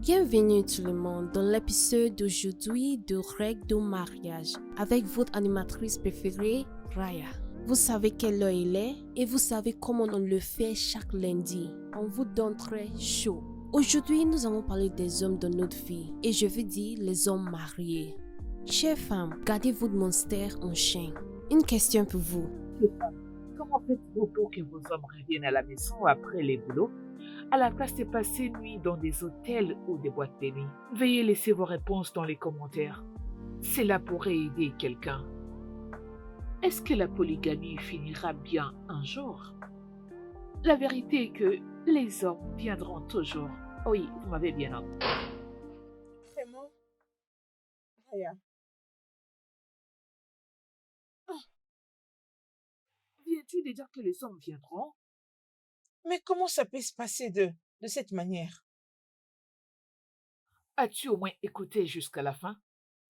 Bienvenue tout le monde dans l'épisode d'aujourd'hui de Règles de mariage avec votre animatrice préférée, Raya. Vous savez quelle heure il est et vous savez comment on le fait chaque lundi. On vous donne très chaud. Aujourd'hui, nous allons parler des hommes de notre vie et je veux dire les hommes mariés. Chères femmes, gardez votre monster en chien. Une question pour vous. Comment faites-vous pour que vos hommes reviennent à la maison après les boulots, à la place de passer nuit dans des hôtels ou des boîtes de nuit? Veuillez laisser vos réponses dans les commentaires. Cela pourrait aider quelqu'un. Est-ce que la polygamie finira bien un jour? La vérité est que les hommes viendront toujours. Oui, vous m'avez bien entendu. Vraiment? Raya. Viens-tu de dire que les hommes viendront? Mais comment ça peut se passer de cette manière? As-tu au moins écouté jusqu'à la fin?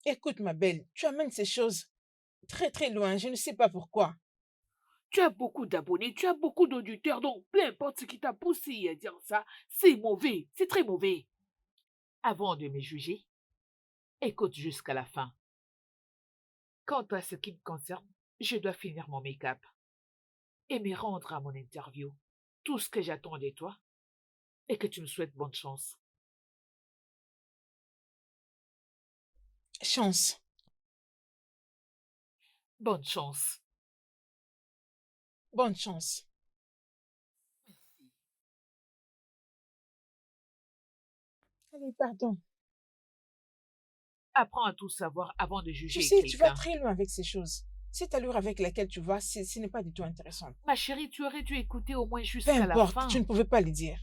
Écoute, ma belle, tu amènes ces choses très très loin, je ne sais pas pourquoi. Tu as beaucoup d'abonnés, tu as beaucoup d'auditeurs, donc peu importe ce qui t'a poussé à dire ça, c'est mauvais, c'est très mauvais. Avant de me juger, écoute jusqu'à la fin. Quant à ce qui me concerne, je dois finir mon make-up et me rendre à mon interview. Tout ce que j'attends de toi est que tu me souhaites bonne chance. Chance. Bonne chance. Bonne chance. Allez, pardon. Apprends à tout savoir avant de Tu juger sais, tu vas quelqu'un. très loin avec ces choses. Cette allure avec laquelle tu vas, ce n'est pas du tout intéressant. Ma chérie, tu aurais dû écouter au moins Peu jusqu'à la importe, fin. tu ne pouvais pas le dire.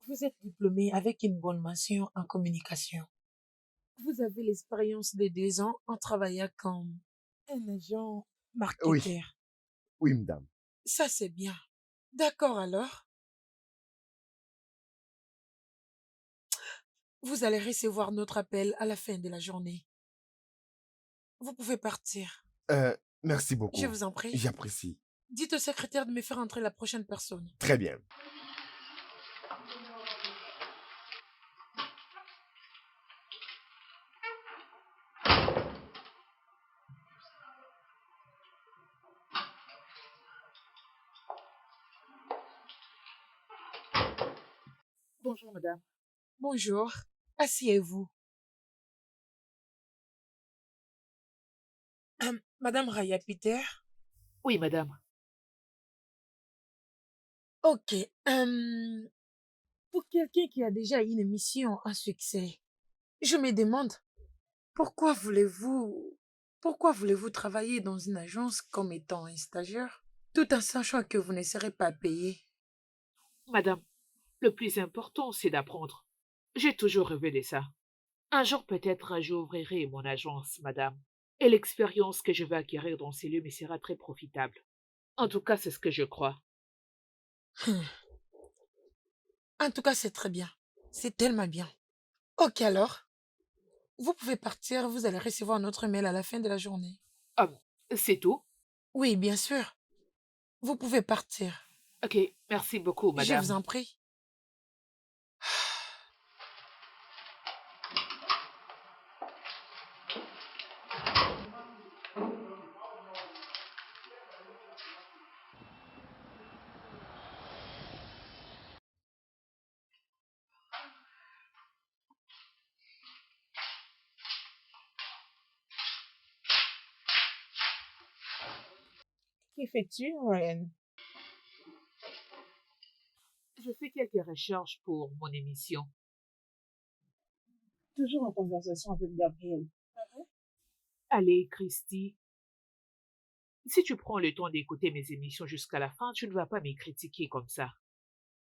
Vous êtes diplômé avec une bonne mention en communication. Vous avez l'expérience de 2 ans en travaillant comme un agent Oui, marketeur. oui, madame. Ça, c'est bien. D'accord alors. Vous allez recevoir notre appel à la fin de la journée. Vous pouvez partir. Merci Je beaucoup. vous en prie. J'apprécie. Dites au secrétaire de me faire entrer la prochaine personne. Très bien. Bonjour, madame. Bonjour. Asseyez-vous. Madame Raya Peter. Oui, madame. Ok. Pour quelqu'un qui a déjà une émission à succès, je me demande pourquoi voulez-vous travailler dans une agence comme étant un stagiaire, tout en sachant que vous ne serez pas payé. Madame, le plus important, c'est d'apprendre. J'ai toujours rêvé de ça. Un jour peut-être j'ouvrirai mon agence, madame. Et l'expérience que je vais acquérir dans ces lieux me sera très profitable. En tout cas, c'est ce que je crois. En tout cas, c'est très bien. C'est tellement bien. Ok alors. Vous pouvez partir, vous allez recevoir notre mail à la fin de la journée. Ah, c'est tout? Oui, bien sûr. Vous pouvez partir. Ok, merci beaucoup, Je vous madame. en prie. Que fais-tu, Ryan? Je fais quelques recherches pour mon émission. Toujours en conversation avec Gabriel. Allez, Christy, si tu prends le temps d'écouter mes émissions jusqu'à la fin, tu ne vas pas me critiquer comme ça.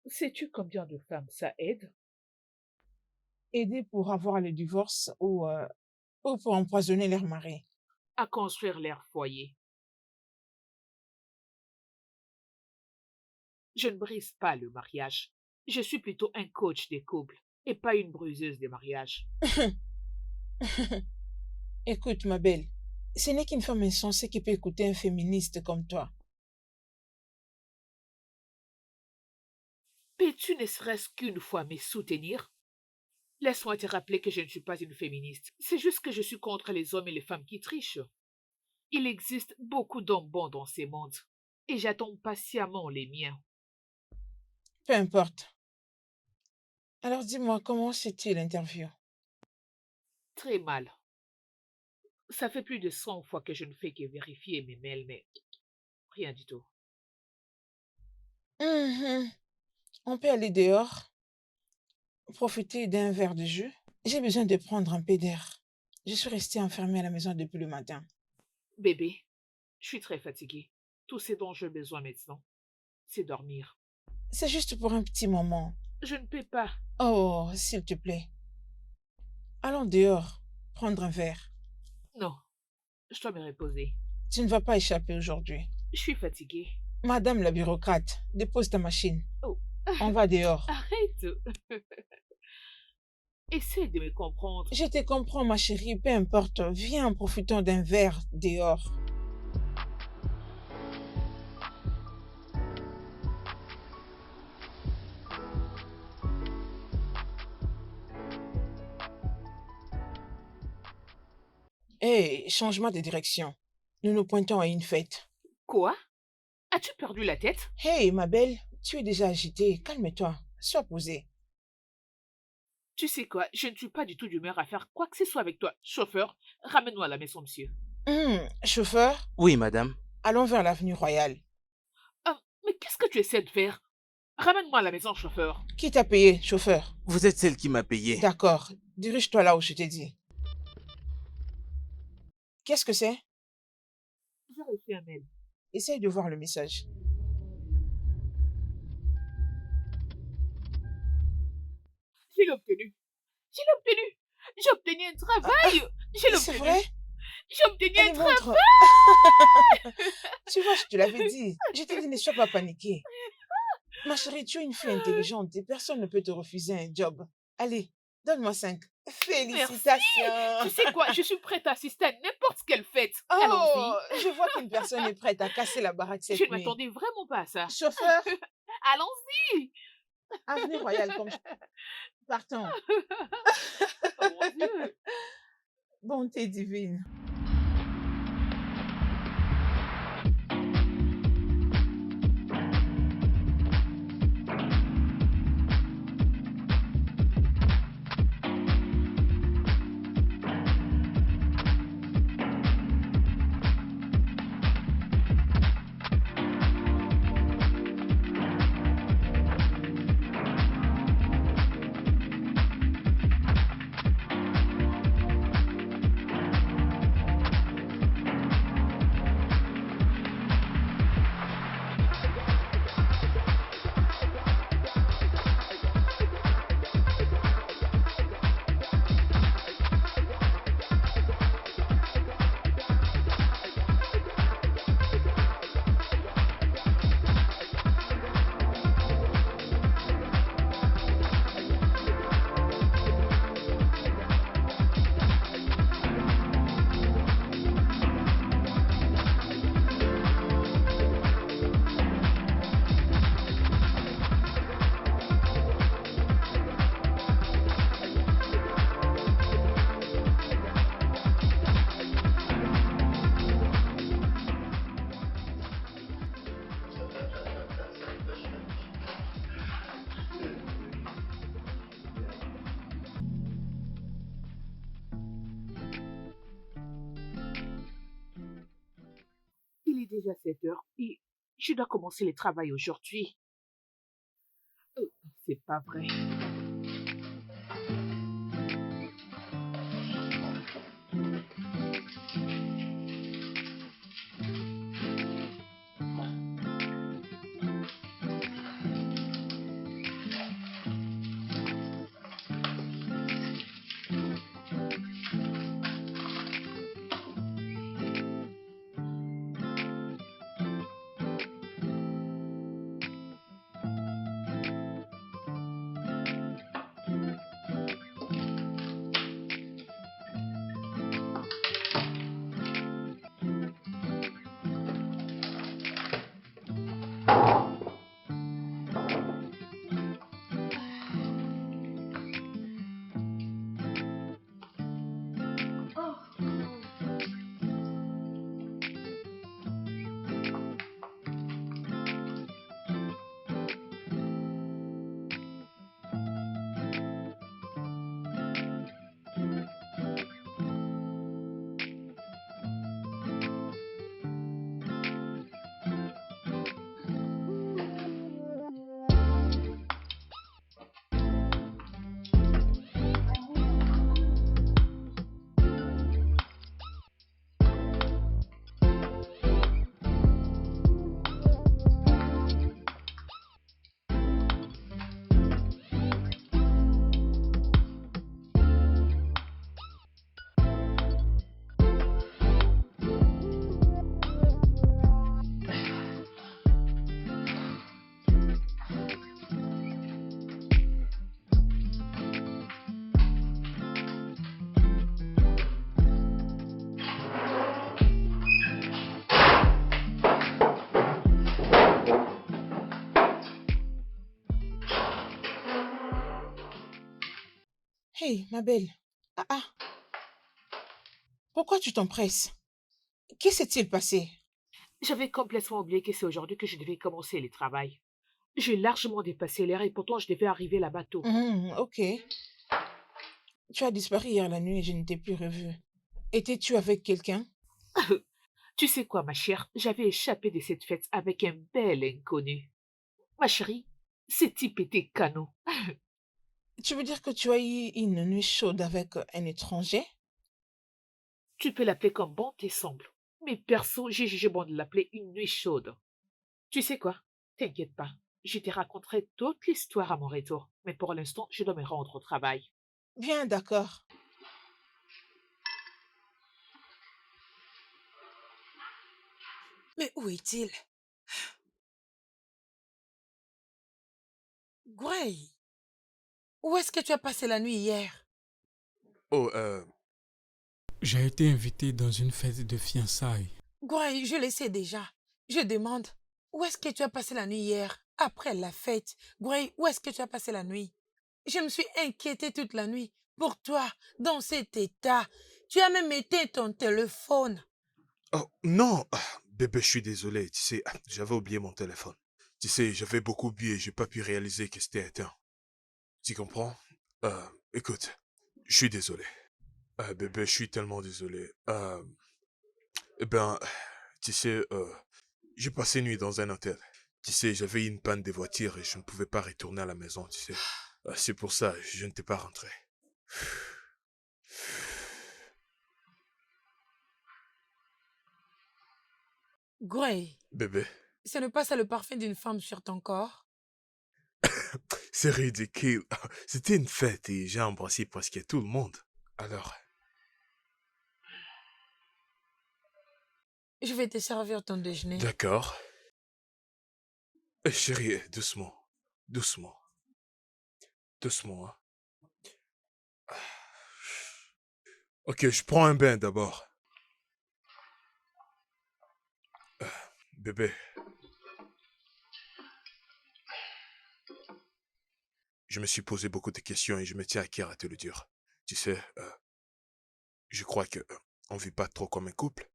Sais-tu combien de femmes ça aide? Aider pour avoir le divorce ou pour empoisonner leur mari. À construire leur foyer. Je ne brise pas le mariage. Je suis plutôt un coach des couples et pas une bruiseuse des mariages. Écoute, ma belle, Ce n'est qu'une femme insensée qui peut écouter un féministe comme toi. Peux-tu ne serait-ce qu'une fois me soutenir? Laisse-moi te rappeler que je ne suis pas une féministe. C'est juste que je suis contre les hommes et les femmes qui trichent. Il existe beaucoup d'hommes bons dans ces mondes. Et j'attends patiemment les miens. Peu importe. Alors dis-moi, comment c'était l'interview? Très mal. Ça fait plus de 100 fois que je ne fais que vérifier mes mails, mais rien du tout. Mhm. On peut aller dehors, profiter d'un verre de jus. J'ai besoin de prendre un peu d'air. Je suis restée enfermée à la maison depuis le matin. Bébé, je suis très fatiguée. Tout ce dont j'ai besoin maintenant, c'est dormir. C'est juste pour un petit moment. Je ne peux pas. Oh, s'il te plaît. Allons dehors, prendre un verre. Non, je dois me reposer. Tu ne vas pas échapper aujourd'hui. Je suis fatiguée. Madame la bureaucrate, dépose ta machine. Oh, On va dehors. arrête. Essaie de me comprendre. Je te comprends, ma chérie, peu importe. Viens, profitons d'un verre dehors. Hé, changement de direction. Nous nous pointons à une fête. Quoi? As-tu perdu la tête? Hé, ma belle, tu es déjà agitée. Calme-toi. Sois posée. Tu sais quoi? Je ne suis pas du tout d'humeur à faire quoi que ce soit avec toi. Chauffeur, ramène-moi à la maison, monsieur. Chauffeur, Oui, madame. allons vers l'avenue Royale. Ah, mais qu'est-ce que tu essaies de faire? Ramène-moi à la maison, chauffeur. Qui t'a payé, chauffeur? Vous êtes celle qui m'a payé. D'accord. Dirige-toi là où je t'ai dit. Qu'est-ce que c'est? J'ai reçu un mail. Essaye de voir le message. Je l'ai obtenu. Je l'ai obtenu. J'ai obtenu un travail. Je l'ai C'est obtenu. vrai? J'ai obtenu un Allez, travail. montre. Tu vois, je te l'avais dit. Je t'ai dit, ne sois pas paniquée. Ma chérie, tu es une fille intelligente et personne ne peut te refuser un job. Allez, donne-moi 5. Merci. Félicitations. Tu sais quoi? Je suis prête à assister à n'importe quelle fête. Oh, Allons-y. je vois qu'une personne est prête à casser la baraque Je cette ne nuit. m'attendais vraiment pas à ça. Chauffeur, Allons-y. avenue Royale, comme partons. Oh mon Dieu. Bonté divine. Il est déjà 7 heures et je dois commencer le travail aujourd'hui. C'est pas vrai. Hey, ma belle. Ah ah, pourquoi tu t'empresses? Que s'est-il passé? J'avais complètement oublié que c'est aujourd'hui que je devais commencer le travail. J'ai largement dépassé l'heure et pourtant je devais arriver là-bas tôt. Ok. Tu as disparu hier la nuit et je ne t'ai plus revu. Étais-tu avec quelqu'un? Tu sais quoi, ma chère, j'avais échappé de cette fête avec un bel inconnu. Ma chérie, ce type était canon. Tu veux dire que tu as eu une nuit chaude avec un étranger? Tu peux l'appeler comme bon te semble. Mais perso, j'ai jugé bon de l'appeler une nuit chaude. Tu sais quoi? T'inquiète pas. Je te raconterai toute l'histoire à mon retour. Mais pour l'instant, je dois me rendre au travail. Bien, d'accord. Mais où est-il? Gray, où est-ce que tu as passé la nuit hier? Oh, J'ai été invité dans une fête de fiançailles. Gray, je le sais déjà. Je demande, où est-ce que tu as passé la nuit hier? Après la fête. Gray, où est-ce que tu as passé la nuit? Je me suis inquiétée toute la nuit. Pour toi, dans cet état. Tu as même éteint ton téléphone. oh, non, bébé, je suis désolé, tu sais, j'avais oublié mon téléphone. Tu sais, j'avais beaucoup bu et j'ai pas pu réaliser que c'était éteint. Tu comprends? Écoute, je suis désolé. Bébé, je suis tellement désolé. Eh ben, tu sais, j'ai passé nuit dans un hôtel. Tu sais, j'avais eu une panne de voiture et je ne pouvais pas retourner à la maison, tu sais. C'est pour ça, je n'étais pas rentré. Gray, Bébé, ce n'est pas ça le parfum d'une femme sur ton corps? c'est ridicule. C'était une fête et j'ai embrassé presque tout le monde. Alors, Je vais te servir ton déjeuner. d'accord. Chérie, doucement. Doucement. Doucement, hein. Ok, je prends un bain d'abord. Bébé, je me suis posé beaucoup de questions et je me tiens à cœur à te le dire. Tu sais, je crois que on vit pas trop comme un couple.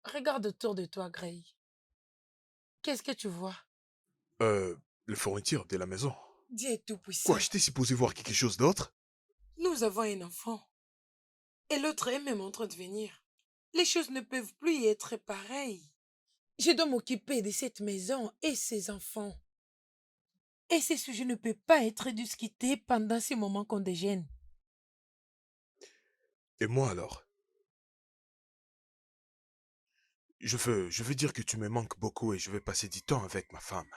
Regarde autour de toi, Gray. Qu'est-ce que tu vois? Le fourniture de la maison. Dieu est Quoi, tout-puissant. j'étais supposé voir quelque chose d'autre? Nous avons un enfant. Et l'autre est même en train de venir. Les choses ne peuvent plus y être pareilles. Je dois m'occuper de cette maison et ses enfants. Et ces sujets ne peuvent pas être discutés pendant ces moments qu'on déjeune. Et moi alors? Je veux dire que tu me manques beaucoup et je vais passer du temps avec ma femme.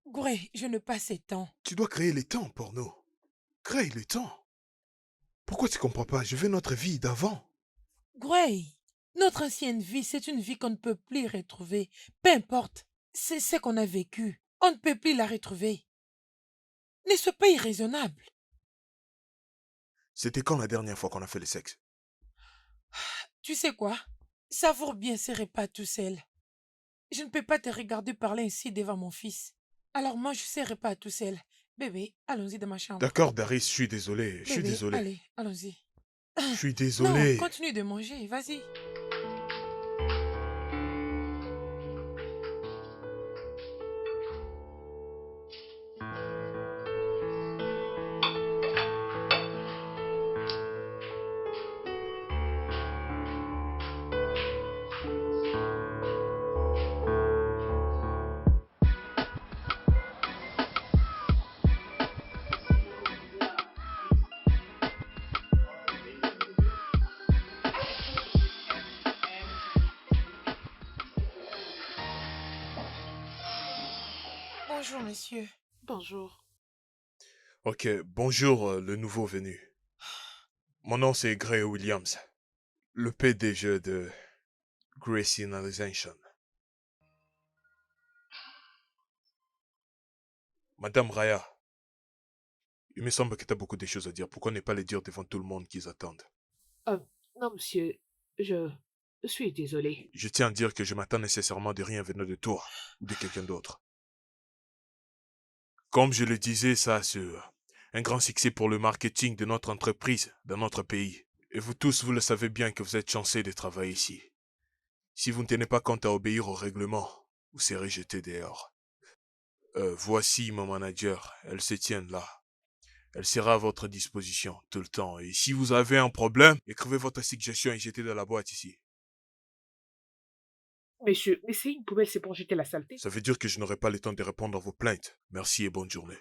Gray, je ne passe ce temps. Tu dois créer les temps pour nous. Crée le temps. Pourquoi tu comprends pas? Je veux notre vie d'avant. Gray, notre ancienne vie, c'est une vie qu'on ne peut plus retrouver. Peu importe, c'est ce qu'on a vécu. On ne peut plus la retrouver. Ne sois pas irraisonnable. C'était quand la dernière fois qu'on a fait le sexe? Tu sais quoi? Savoure bien ces repas tout seul. Je ne peux pas te regarder parler ainsi devant mon fils. Alors mange ces repas tout seul. Bébé, allons-y dans ma chambre. D'accord, Daris, je suis désolé. Je suis Bébé, désolé. allez, allons-y. Je suis Non, désolé. continue de manger, vas-y. Bonjour, monsieur. Bonjour. Ok, bonjour le nouveau venu. Mon nom c'est Gray Williams, le PDG de Gracie Analyzation. Madame Raya, il me semble que tu as beaucoup de choses à dire. Pourquoi ne pas les dire devant tout le monde qu'ils attendent? Euh, non, monsieur, je suis désolé. Je tiens à dire que je m'attends nécessairement de rien venant de toi ou de quelqu'un d'autre. Comme je le disais, ça, c'est un grand succès pour le marketing de notre entreprise dans notre pays. Et vous tous, vous le savez bien que vous êtes chanceux de travailler ici. Si vous ne tenez pas compte à obéir au règlement, vous serez jeté dehors. Voici mon manager, elle se tient là. Elle sera à votre disposition tout le temps. Et si vous avez un problème, écrivez votre suggestion et jetez dans la boîte ici. Monsieur, mais c'est une poubelle, c'est pour jeter la saleté. Ça veut dire que je n'aurai pas le temps de répondre à vos plaintes. Merci et bonne journée.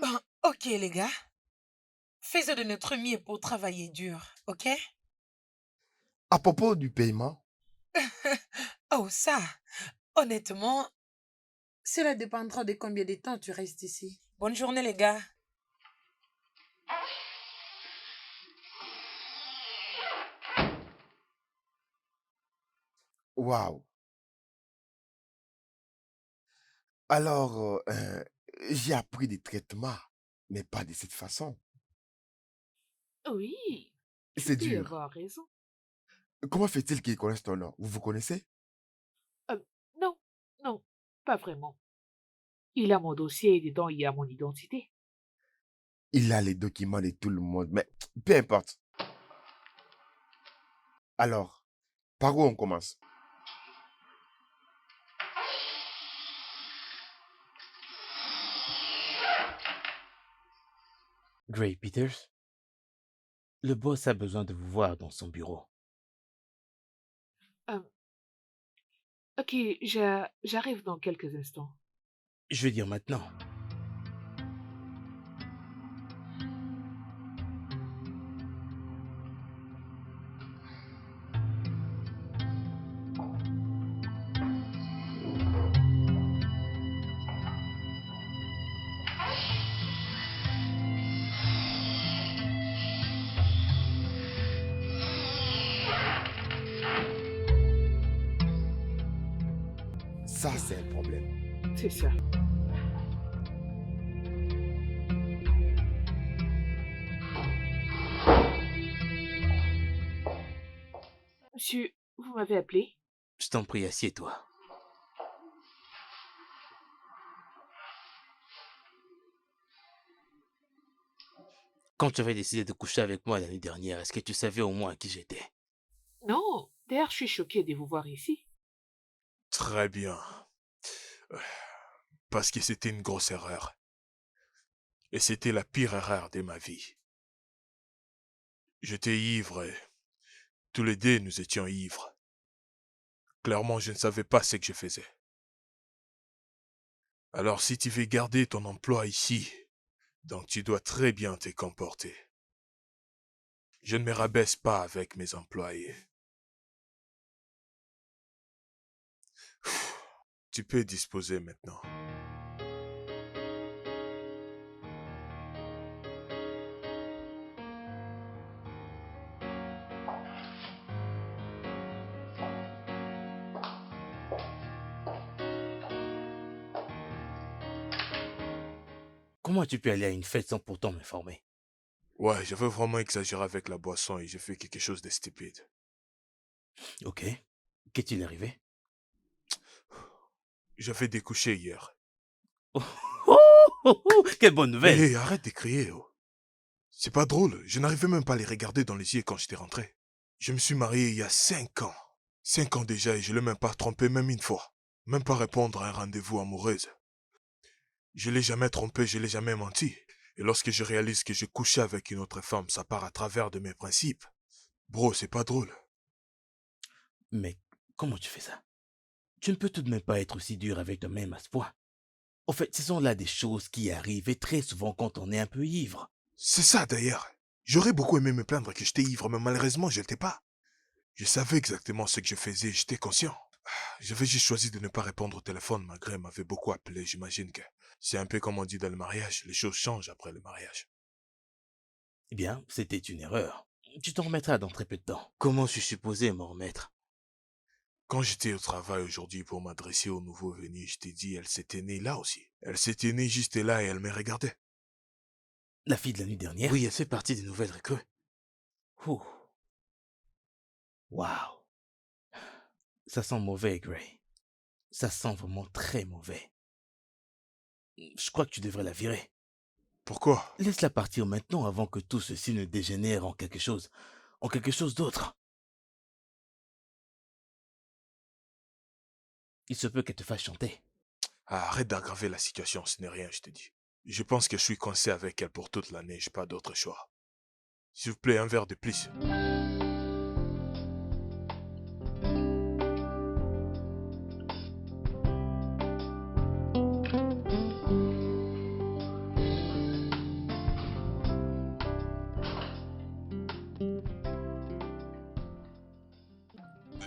Bon, ok les gars. Faisons de notre mieux pour travailler dur, ok? À propos du paiement, Oh ça, honnêtement, cela dépendra de combien de temps tu restes ici. Bonne journée les gars. waouh. Alors, j'ai appris des traitements, mais pas de cette façon. Oui, tu C'est peux y dur. avoir raison. Comment fait-il qu'ils connaissent ton nom? Vous vous connaissez? Euh, non, non, pas vraiment. Il a mon dossier et dedans il y a mon identité. Il a les documents de tout le monde, mais peu importe. Alors, par où on commence? Gray Peters, le boss a besoin de vous voir dans son bureau. Euh, ok, j'arrive dans quelques instants. Je veux dire maintenant. Ça, c'est un problème. C'est ça. Monsieur, vous m'avez appelé? Je t'en prie, assieds-toi. Quand tu avais décidé de coucher avec moi l'année dernière, est-ce que tu savais au moins qui j'étais? Non, d'ailleurs, je suis choquée de vous voir ici. Très bien. Euh, Parce que c'était une grosse erreur. Et c'était la pire erreur de ma vie. J'étais ivre et tous les deux nous étions ivres. Clairement, je ne savais pas ce que je faisais. Alors si tu veux garder ton emploi ici, donc tu dois très bien te comporter. Je ne me rabaisse pas avec mes employés. Tu peux disposer maintenant. Comment tu peux aller à une fête sans pourtant m'informer? Ouais, j'avais vraiment exagéré avec la boisson et j'ai fait quelque chose de stupide. Ok. Qu'est-il arrivé? J'avais découché hier. Oh, oh, oh, oh, quelle bonne nouvelle! Hé, arrête de crier, oh. C'est pas drôle, je n'arrivais même pas à les regarder dans les yeux quand j'étais rentré. Je me suis marié il y a 5 ans. 5 ans déjà et je l'ai même pas trompé même une fois. Même pas répondre à un rendez-vous amoureuse. Je l'ai jamais trompé, je l'ai jamais menti. Et lorsque je réalise que j'ai couché avec une autre femme, ça part à travers de mes principes. Bro, c'est pas drôle. Mais comment tu fais ça? Tu ne peux tout de même pas être aussi dur avec toi-même à ce point. En fait, ce sont là des choses qui arrivent et très souvent quand on est un peu ivre. C'est ça d'ailleurs. J'aurais beaucoup aimé me plaindre que j'étais ivre, mais malheureusement, je l'étais pas. Je savais exactement ce que je faisais, j'étais conscient. J'avais juste choisi de ne pas répondre au téléphone malgré m'avait beaucoup appelé. J'imagine que c'est un peu comme on dit dans le mariage, les choses changent après le mariage. Eh bien, c'était une erreur. Tu t'en remettras dans très peu de temps. Comment suis-je supposé m'en remettre? Quand j'étais au travail aujourd'hui pour m'adresser aux nouveaux venus, je t'ai dit, elle s'était née là aussi. Elle s'était née juste là et elle me regardait. La fille de la nuit dernière? Oui, elle fait partie des nouvelles recrues. Ouh. Waouh. Ça sent mauvais, Gray. Ça sent vraiment très mauvais. Je crois que tu devrais la virer. Pourquoi? Laisse-la partir maintenant avant que tout ceci ne dégénère en quelque chose d'autre. Il se peut qu'elle te fasse chanter. Ah, arrête d'aggraver la situation, ce n'est rien, je te dis. Je pense que je suis coincé avec elle pour toute l'année, j'ai pas d'autre choix. S'il vous plaît, un verre de plus.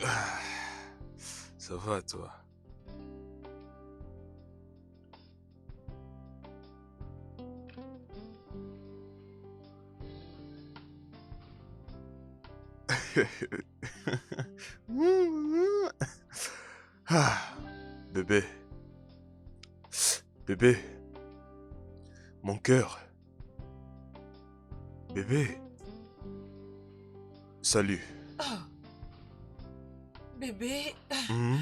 Ah, ça va, toi? Ah, bébé, bébé, mon cœur, bébé. Salut. Oh, bébé, Hmm?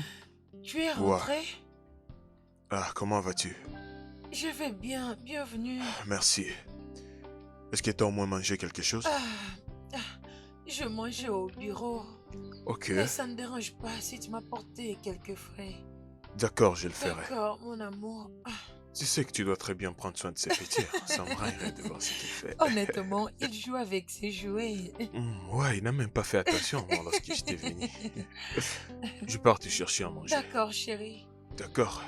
tu es Ouais. rentré? Ah, comment vas-tu? Je vais bien, bienvenue. Merci. Est-ce que t'as au moins mangé quelque chose? Ah, ah, je mangeais au bureau, Ok, mais ça ne dérange pas si tu m'apportais quelques frais. d'accord, je le ferai. D'accord, mon amour. Ah, Tu sais que tu dois très bien prendre soin de ces petits. Ça me rairait de voir ce qu'il fait. honnêtement, il joue avec ses jouets. Ouais, il n'a même pas fait attention moi, lorsque j'étais venu. Je pars te chercher à manger. D'accord, chérie. D'accord.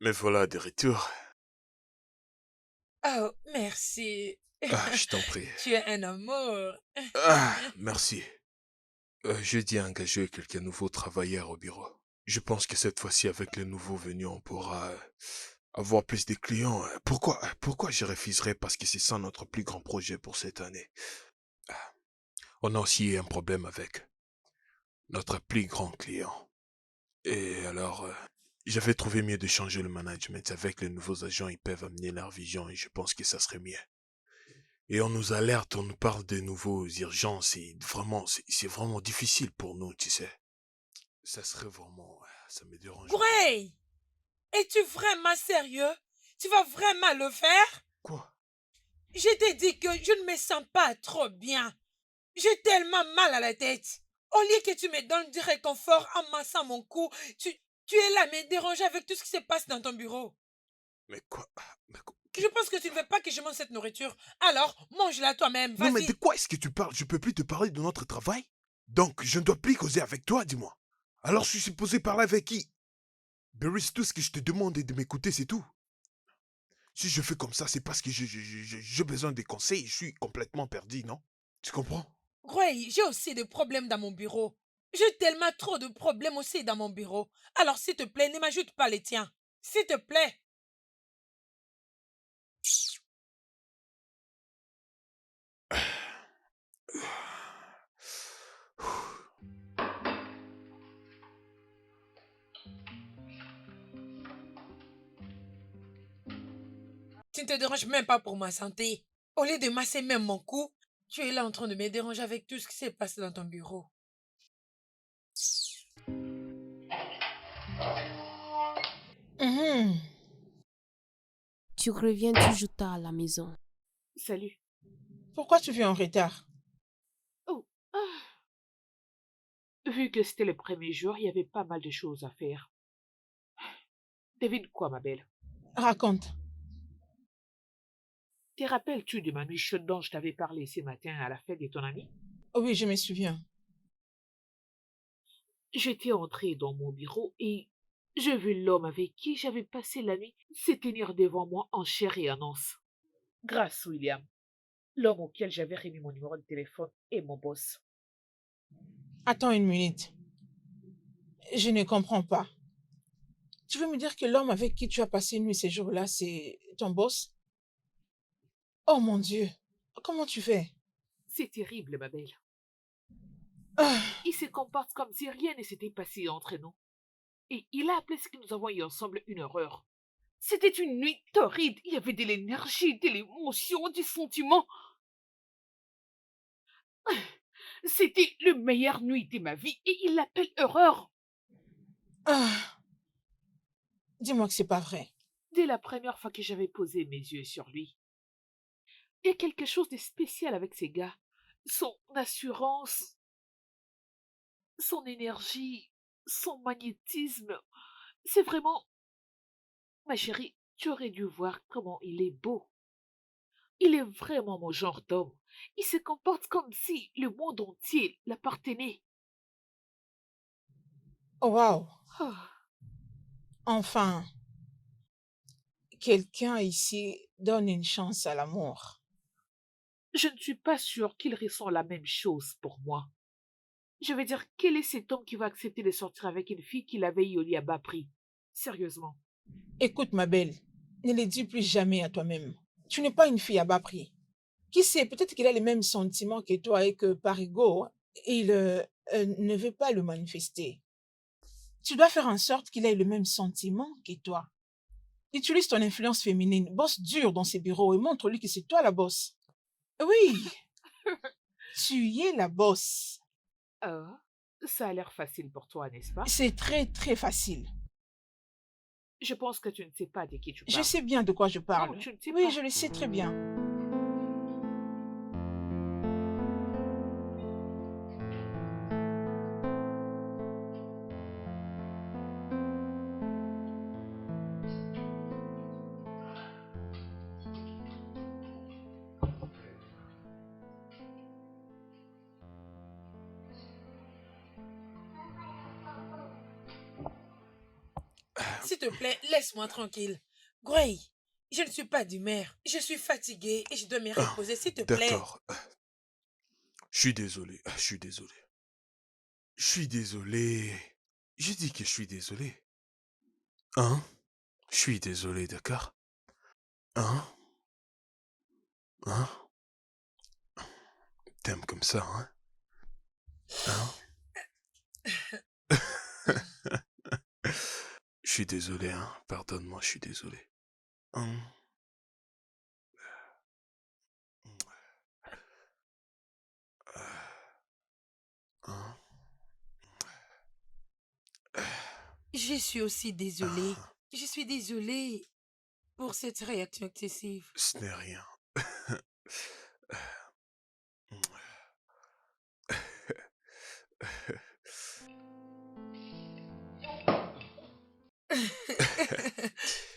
Mais voilà, de retour. Oh, merci. Ah, je t'en prie. Tu es un amour. Ah, merci. Jeudi a engagé quelques nouveaux travailleurs au bureau. Je pense que cette fois-ci, avec les nouveaux venus, on pourra avoir plus de clients. Pourquoi je refuserais? Parce que c'est ça notre plus grand projet pour cette année. Ah, on a aussi un problème avec notre plus grand client. Et alors, j'avais trouvé mieux de changer le management. Avec les nouveaux agents, ils peuvent amener leur vision et je pense que ça serait mieux. Et on nous alerte, on nous parle de nouveaux urgences et vraiment, c'est vraiment difficile pour nous, tu sais. Ça serait vraiment, ça me dérange. Gray, es-tu vraiment sérieux? Tu vas vraiment le faire? Quoi? Je t'ai dit que je ne me sens pas trop bien. J'ai tellement mal à la tête. Au lieu que tu me donnes du réconfort en massant mon cou, tu es là à me déranger avec tout ce qui se passe dans ton bureau. Mais quoi? Mais quoi? Je pense que tu ne veux pas que je mange cette nourriture. Alors, mange-la toi-même, Non, mais de vas-y. quoi est-ce que tu parles? Je peux plus te parler de notre travail? Donc, je ne dois plus causer avec toi, dis-moi. Alors, je suis supposé parler avec qui? Barry, tout ce que je te demande est de m'écouter, c'est tout. Si je fais comme ça, c'est parce que j'ai besoin des conseils. Je suis complètement perdu, non? Tu comprends? Gray, j'ai aussi des problèmes dans mon bureau. J'ai tellement trop de problèmes aussi dans mon bureau. Alors, s'il te plaît, ne m'ajoute pas les tiens. S'il te plaît. Tu ne te déranges même pas pour ma santé. Au lieu de masser même mon cou, tu es là en train de me déranger avec tout ce qui s'est passé dans ton bureau. Mhm. Tu reviens toujours tard à la maison. Salut. Pourquoi tu viens en retard? Oh, ah. Vu que c'était le premier jour, il y avait pas mal de choses à faire. Devine quoi, ma belle? Raconte. Te rappelles-tu de ma nuit chaude dont je t'avais parlé ce matin à la fête de ton ami? Oh oui, je me souviens. J'étais entrée dans mon bureau et j'ai vu l'homme avec qui j'avais passé la nuit se tenir devant moi en chair et en os. Grâce, William, l'homme auquel j'avais remis mon numéro de téléphone et mon boss. Attends une minute. Je ne comprends pas. Tu veux me dire que l'homme avec qui tu as passé une nuit ces jours-là, c'est ton boss? Oh mon Dieu, comment tu fais? C'est terrible, ma belle. Ah, Il se comporte comme si rien ne s'était passé entre nous. Et il a appelé ce que nous avons eu ensemble une horreur. C'était une nuit torride. Il y avait de l'énergie, de l'émotion, du sentiment. C'était la meilleure nuit de ma vie et il l'appelle horreur. ah, dis-moi que c'est pas vrai. Dès la première fois que j'avais posé mes yeux sur lui, il y a quelque chose de spécial avec ces gars. Son assurance, son énergie, son magnétisme. C'est vraiment... Ma chérie, tu aurais dû voir comment il est beau. Il est vraiment mon genre d'homme. Il se comporte comme si le monde entier l'appartenait. Oh, waouh. Ah, Enfin, quelqu'un ici donne une chance à l'amour. je ne suis pas sûre qu'il ressent la même chose pour moi. Je veux dire, quel est cet homme qui va accepter de sortir avec une fille qu'il avait eu au lit à bas prix? Sérieusement. Écoute, ma belle, ne le dis plus jamais à toi-même. Tu n'es pas une fille à bas prix. Qui sait, peut-être qu'il a les mêmes sentiments que toi et que par ego, il ne veut pas le manifester. Tu dois faire en sorte qu'il ait le même sentiment que toi. Utilise ton influence féminine, bosse dur dans ses bureaux et montre-lui que c'est toi la boss. Oui, tu es la boss. Ah, ça a l'air facile pour toi, n'est-ce pas? C'est très, très facile. Je pense que tu ne sais pas de qui tu Je parles. sais bien de quoi je parle. Non, tu ne sais Oui, pas. je le sais très bien. S'il te plaît, laisse-moi tranquille. Gray, je ne suis pas d'humeur. Je suis fatiguée et je dois me Ah, reposer, s'il te plaît. d'accord. Je suis désolé. Je suis désolé. Je suis désolé. Je dis que je suis désolé. Hein? Je suis désolé, d'accord? Hein? Hein? T'aimes comme ça, hein? Hein? Je suis désolé, hein? Pardonne-moi, je suis désolé. Hein? Hein? Je suis aussi désolée. Je suis désolée pour cette réaction excessive. Ce n'est rien.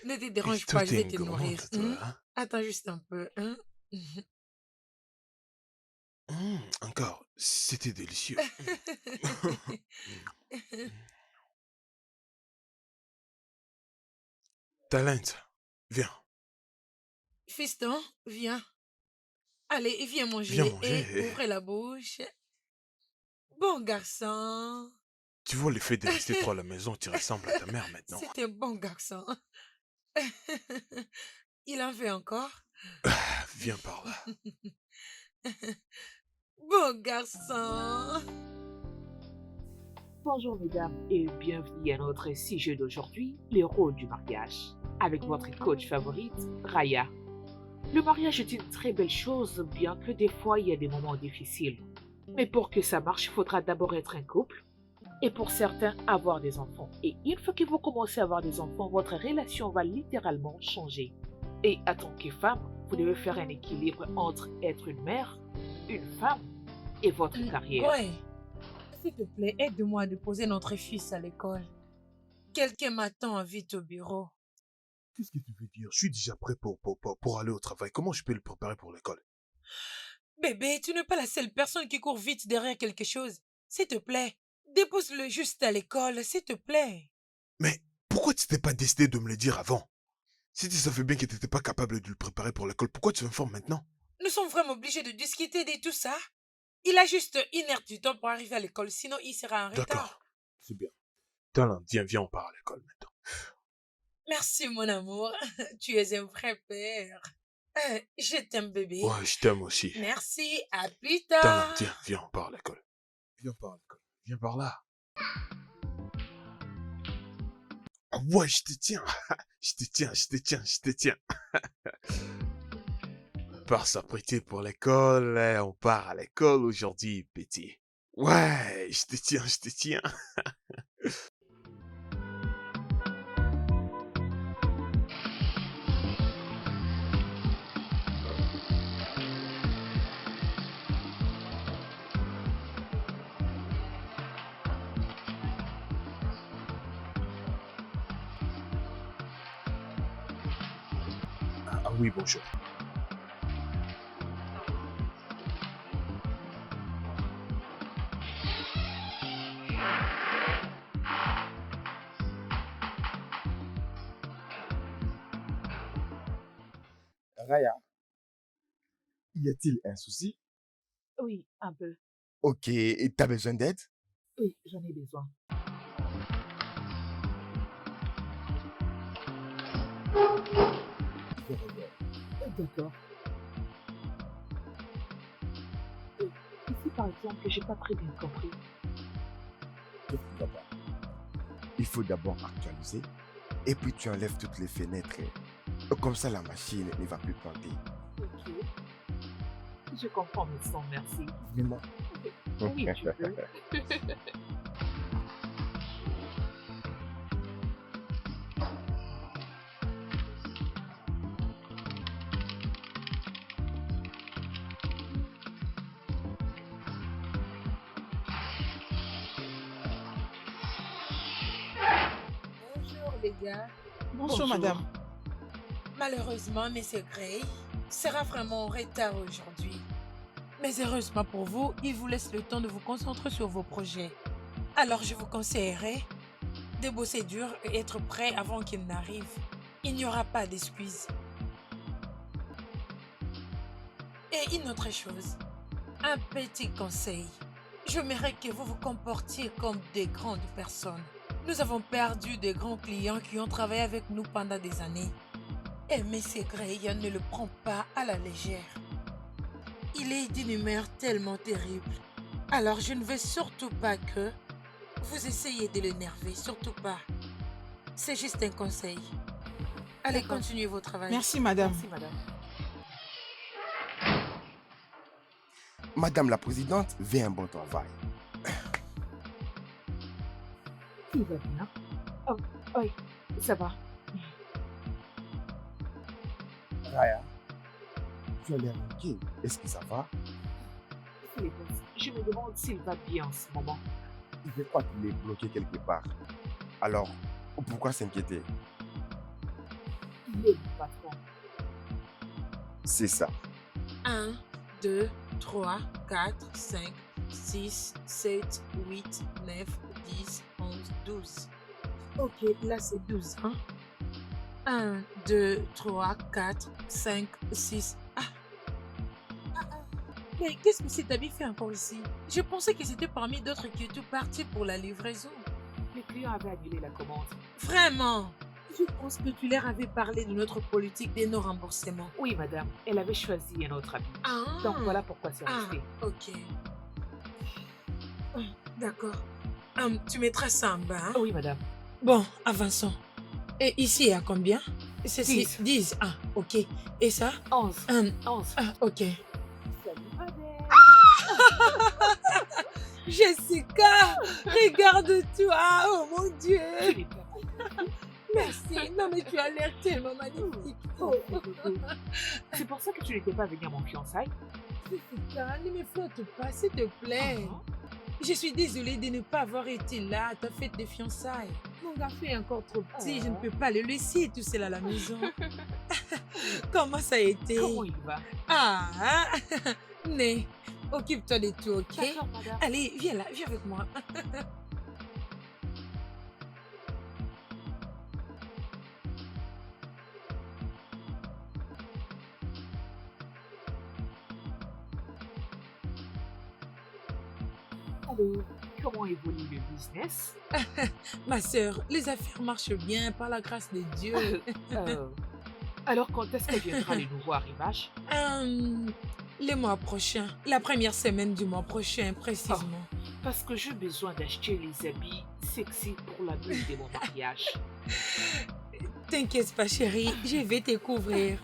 Ne te Et dérange toi, pas, je t'es vais une te nourrir. grande, toi, hein? Attends juste un peu. Encore, c'était délicieux. Talent, viens, Fiston, viens. Allez, viens viens manger manger. et ouvre la bouche. Bon garçon. Tu vois le fait de rester trop à la maison, tu ressembles à ta mère maintenant. C'est un bon garçon. Il en veut encore? Viens par là. Bon garçon. Bonjour mesdames et bienvenue à notre sujet d'aujourd'hui, les rôles du mariage, avec votre coach favorite, Raya. Le mariage est une très belle chose, bien que des fois il y a des moments difficiles. Mais pour que ça marche, il faudra d'abord être un couple, et pour certains, avoir des enfants. Et une fois que vous commencez à avoir des enfants, votre relation va littéralement changer. Et en tant que femme, vous devez faire un équilibre entre être une mère, une femme et votre carrière. Ouais. S'il te plaît, aide-moi à déposer notre fils à l'école. Quelqu'un m'attend vite au bureau. Qu'est-ce que tu veux dire? Je suis déjà prêt pour aller au travail. Comment je peux le préparer pour l'école? Bébé, tu n'es pas la seule personne qui court vite derrière quelque chose. S'il te plaît, dépose-le juste à l'école, s'il te plaît. Mais pourquoi tu t'es pas décidé de me le dire avant? Si tu savais bien que tu n'étais pas capable de le préparer pour l'école, pourquoi tu m'informes maintenant? Nous sommes vraiment obligés de discuter de tout ça. Il a juste 1 heure du temps pour arriver à l'école, sinon il sera en retard. D'accord, c'est bien. Talent, viens, on part à l'école maintenant. Merci mon amour, tu es un vrai père. Je t'aime, bébé. Ouais, je t'aime aussi. Merci, à plus Tiens, tard. tiens, viens, on part à l'école. Viens par l'école. Viens par là. Ah ouais, je te tiens. Je te tiens, je te tiens, je te tiens. On part s'apprêter pour l'école. On part à l'école aujourd'hui, petit. Ouais, je te tiens, je te tiens. Ah oui, bonjour. Raya, y a-t-il un souci? Oui, un peu. Ok, et t'as besoin d'aide? Oui, j'en ai besoin. Je reviens. D'accord. Ici, par exemple, j'ai pas très bien compris. Qu'est-ce qui va pas? Il faut d'abord actualiser et puis tu enlèves toutes les fenêtres. Comme ça, la machine ne va plus planter. Ok. Je comprends, mais sans merci. Vraiment? Oui, tu peux. Bonjour, les gars. Bonjour, madame. Malheureusement, M. Gray sera vraiment en retard aujourd'hui. Mais heureusement pour vous, il vous laisse le temps de vous concentrer sur vos projets. Alors, je vous conseillerais de bosser dur et être prêt avant qu'il n'arrive. Il n'y aura pas d'excuses. Et une autre chose, un petit conseil. J'aimerais que vous vous comportiez comme des grandes personnes. Nous avons perdu de grands clients qui ont travaillé avec nous pendant des années. Et M. Gray ne le prend pas à la légère. Il est d'une humeur tellement terrible. Alors je ne veux surtout pas que vous essayiez de l'énerver, surtout pas. C'est juste un conseil. Allez, D'accord. continuez votre travail. Merci, madame. Merci, madame. Madame la présidente, fais un bon travail. Il va bien. Oh, oui, ça va. Raya, tu as l'air inquiet. Est-ce que ça va? C'est les boss. Je me demande s'il va bien en ce moment. Je crois qu'il est bloqué quelque part. Alors, pourquoi s'inquiéter? Il est mon patron. C'est ça. 1, 2, 3, 4, 5, 6, 7, 8, 9, 10, 11, 12. Ok, là c'est 12, hein? 1, 2, 3, 4, 5, 6. Mais qu'est-ce que cet habit fait encore ici? Je pensais que c'était parmi d'autres qui étaient partis pour la livraison. Les clients avaient annulé la commande. Vraiment? Je pense que tu leur avais parlé de notre politique de nos remboursements. Oui, madame. Elle avait choisi un autre habit. Ah, Donc voilà pourquoi c'est ah, resté. ok. D'accord. Tu mettras ça en bas, hein? Oui, madame. Bon, avançons. Et ici, à combien? C'est 10. 10. Ah, ok. Et ça? 11. Hum, 11. Ah, ok. Salut, madame. Jessica, regarde-toi. Oh mon Dieu. Je l'ai pas compris. Merci. Non, mais tu as l'air tellement magnifique. Oh, c'est pour ça que tu n'étais pas venu à mon fiançailles. Jessica, ne me flotte pas, s'il te plaît. Je suis désolée de ne pas avoir été là à ta fête de fiançailles. Mon garçon est encore trop petit, je ne peux pas le laisser tout seul à la maison. Comment ça a été? Comment il va? Ah, Né, occupe-toi de tout, ok? D'accord, madame. Allez, viens là, viens avec moi. Alors, comment évolue le business? Ma sœur, les affaires marchent bien par la grâce de Dieu. Euh, Alors quand est-ce qu'elle viendra les nouveaux arrivages? Hum, le mois prochain, la première semaine du mois prochain, Oh, précisément. parce que j'ai besoin d'acheter les habits sexy pour la nuit de mon mariage. T'inquiète pas, chérie, je vais te couvrir.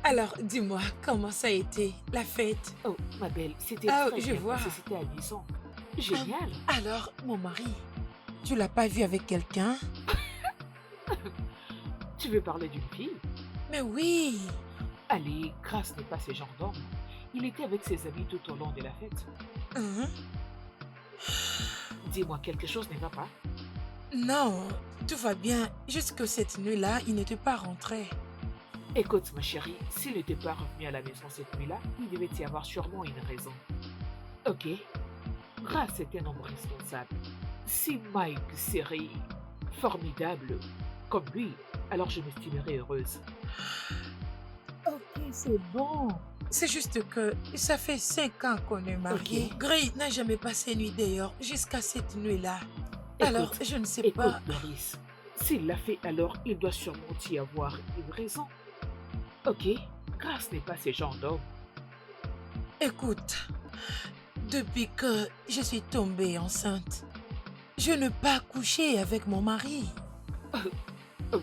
Alors, dis-moi, comment ça a été, la fête? Oh, ma belle, c'était Ah, très je bien vois. passé, c'était amusant. Hum, Génial. Alors, mon mari, tu l'as pas vu avec quelqu'un? Tu veux parler d'une fille? Mais oui. Allez, Grace n'est pas ce genre d'homme. Il était avec ses amis tout au long de la fête. Hein? Dis-moi, quelque chose ne va pas? Non, tout va bien. Jusque cette nuit-là, il n'était pas rentré. Écoute, ma chérie, s'il n'était pas revenu à la maison cette nuit-là, il devait y avoir sûrement une raison. Ok, Grace est un homme responsable. Si Mike serait formidable comme lui, alors je m'estimerais heureuse. Ok, c'est bon. C'est juste que ça fait 5 ans qu'on est mariés. Ok. Gray n'a jamais passé nuit dehors jusqu'à cette nuit-là. Alors, Écoute, je ne sais écoute, pas. Doris. S'il l'a fait, alors il doit sûrement y avoir une raison. Ok, Grace n'est pas ce genre d'homme. Écoute, depuis que je suis tombée enceinte, je ne pas coucher avec mon mari. Euh,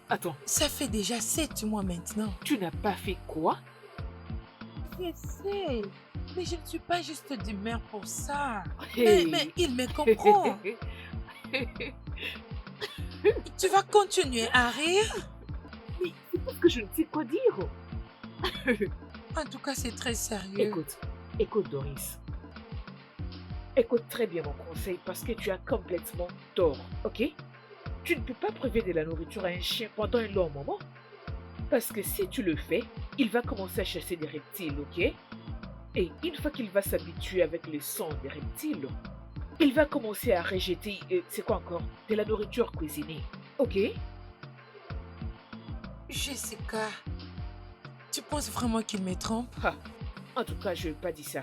attends, Ça fait déjà 7 mois maintenant. tu n'as pas fait quoi? Je sais, mais je ne suis pas juste d'humeur pour ça. Mais Hey. il me comprend. Tu vas continuer à rire? Mais c'est parce que je ne sais quoi dire. En tout cas, c'est très sérieux. Écoute, écoute Doris. Écoute très bien mon conseil parce que tu as complètement tort, ok? Tu ne peux pas priver de la nourriture à un chien pendant un long moment. Parce que si tu le fais, il va commencer à chasser des reptiles, ok? Et une fois qu'il va s'habituer avec le son des reptiles, il va commencer à rejeter, c'est quoi encore? De la nourriture cuisinée, ok? Jessica, tu penses vraiment qu'il me trompe? Ha, en tout cas, je n'ai pas dit ça.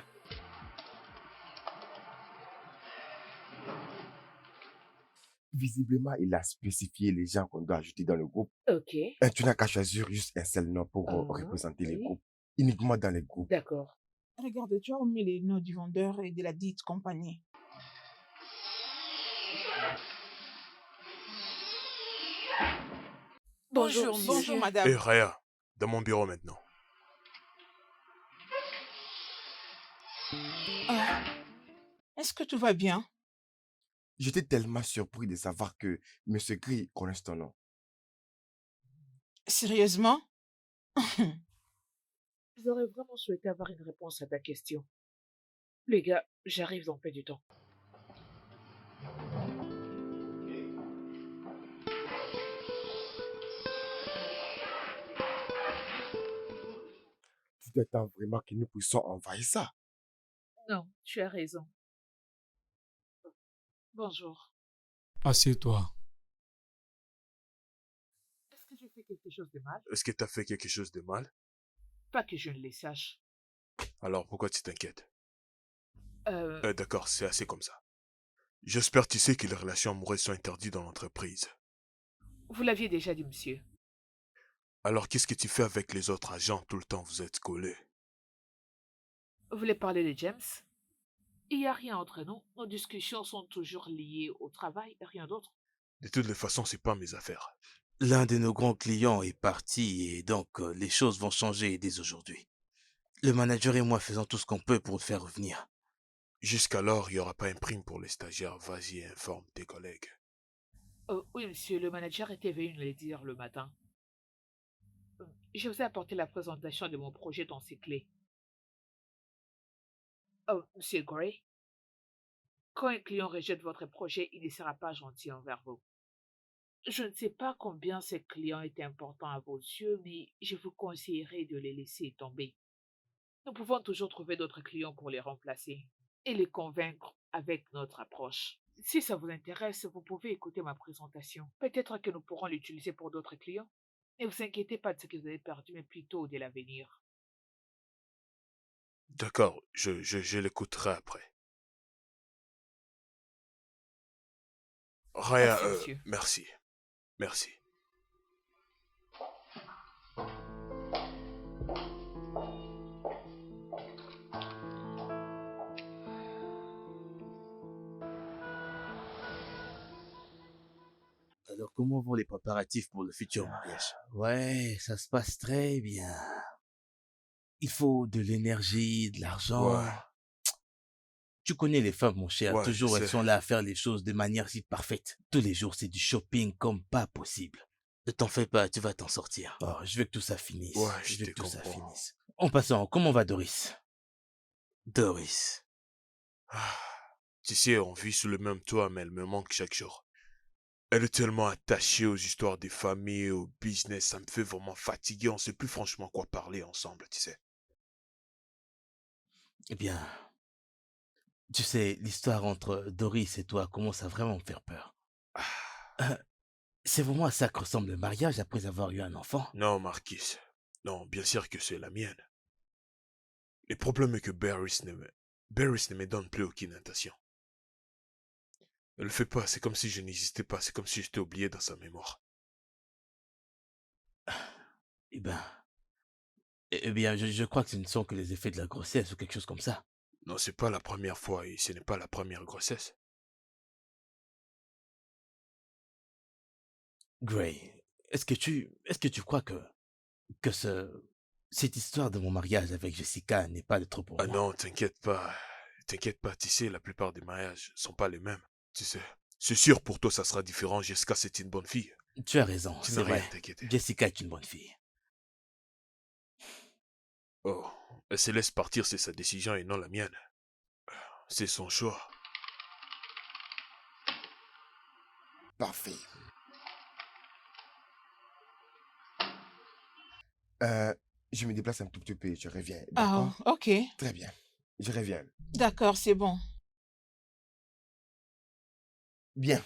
Visiblement, il a spécifié les gens qu'on doit ajouter dans le groupe. Ok, Et tu n'as qu'à choisir juste un seul nom pour représenter les oui, groupes. Uniquement dans les groupes. d'accord. Regarde, tu as omis les noms du vendeur et de la dite compagnie. Bonjour, Bonjour, monsieur. Bonjour, monsieur. madame. Hé, Raya, dans mon bureau maintenant. Ah, est-ce que tout va bien? J'étais tellement surpris de savoir que M. Gris connaisse ton nom. Sérieusement? J'aurais vraiment souhaité avoir une réponse à ta question. Les gars, j'arrive dans peu de temps. Tu t'attends vraiment que nous puissions envahir ça. Non, tu as raison. Bonjour. Assieds-toi. Est-ce que j'ai fait quelque chose de mal? Est-ce que t'as fait quelque chose de mal? Pas que je ne le sache. Alors pourquoi tu t'inquiètes? Euh, D'accord, c'est assez comme ça. J'espère tu sais que les relations amoureuses sont interdites dans l'entreprise. vous l'aviez déjà dit, monsieur. Alors qu'est-ce que tu fais avec les autres agents tout le temps vous êtes collés? Vous voulez parler de James? Il n'y a rien entre nous. Nos discussions sont toujours liées au travail et rien d'autre. De toutes les façons, c'est pas mes affaires. L'un de nos grands clients est parti et donc les choses vont changer dès aujourd'hui. Le manager et moi faisons tout ce qu'on peut pour le faire revenir. Jusqu'alors, il n'y aura pas une prime pour les stagiaires. Vas-y, informe tes collègues. Oui, monsieur, le manager était venu nous le dire le matin. Je vous ai apporté la présentation de mon projet dans ses clés. Oh, monsieur Gray, quand un client rejette votre projet, il ne sera pas gentil envers vous. Je ne sais pas combien ce client est important à vos yeux, mais je vous conseillerais de les laisser tomber. Nous pouvons toujours trouver d'autres clients pour les remplacer et les convaincre avec notre approche. Si ça vous intéresse, vous pouvez écouter ma présentation. Peut-être que nous pourrons l'utiliser pour d'autres clients. Ne vous inquiétez pas de ce que vous avez perdu, mais plutôt de l'avenir. D'accord, je l'écouterai après. Raya, Merci, monsieur. merci. Merci. comment vont les préparatifs pour le futur mariage? Ouais, ça se passe très bien. Il faut de l'énergie, de l'argent. Ouais, Tu connais les femmes, mon cher. ouais, je Toujours, elles sais. sont là à faire les choses de manière si parfaite. Tous les jours, c'est du shopping comme pas possible. Ne t'en fais pas, tu vas t'en sortir. Oh, je veux que tout ça finisse. Ouais, Je je veux te que tout ça comprends. finisse. En passant, comment va Doris? Doris. Ah, tu sais, on vit sous le même toit, mais elle me manque chaque jour. Elle est tellement attachée aux histoires des familles, au business, ça me fait vraiment fatiguer. On sait plus franchement quoi parler ensemble, tu sais. Eh bien, tu sais, l'histoire entre Doris et toi commence à vraiment me faire peur. Ah, Euh, C'est vraiment à ça que ressemble le mariage après avoir eu un enfant. non, Marquis. Non, bien sûr que c'est la mienne. Le problème est que Barris ne me donne plus aucune intention. Elle le fait pas, c'est comme si je n'existais pas, c'est comme si j'étais oublié dans sa mémoire. Eh ben, eh bien, je crois que ce ne sont que les effets de la grossesse ou quelque chose comme ça. Non, c'est pas la première fois et ce n'est pas la première grossesse. Gray, est-ce que tu crois que cette histoire de mon mariage avec Jessica n'est pas de trop pour Ah moi? non, t'inquiète pas, tu sais, la plupart des mariages sont pas les mêmes, tu sais. C'est sûr pour toi ça sera différent, Jessica c'est une bonne fille. Tu as raison, Tu c'est n'as rien vrai. à t'inquiéter. Jessica est une bonne fille. Oh, elle se laisse partir, c'est sa décision et non la mienne. C'est son choix. Parfait. Euh, je me déplace un tout petit peu et je reviens. Ah, D'accord? ok. Très bien. Je reviens. D'accord, c'est bon. Bien.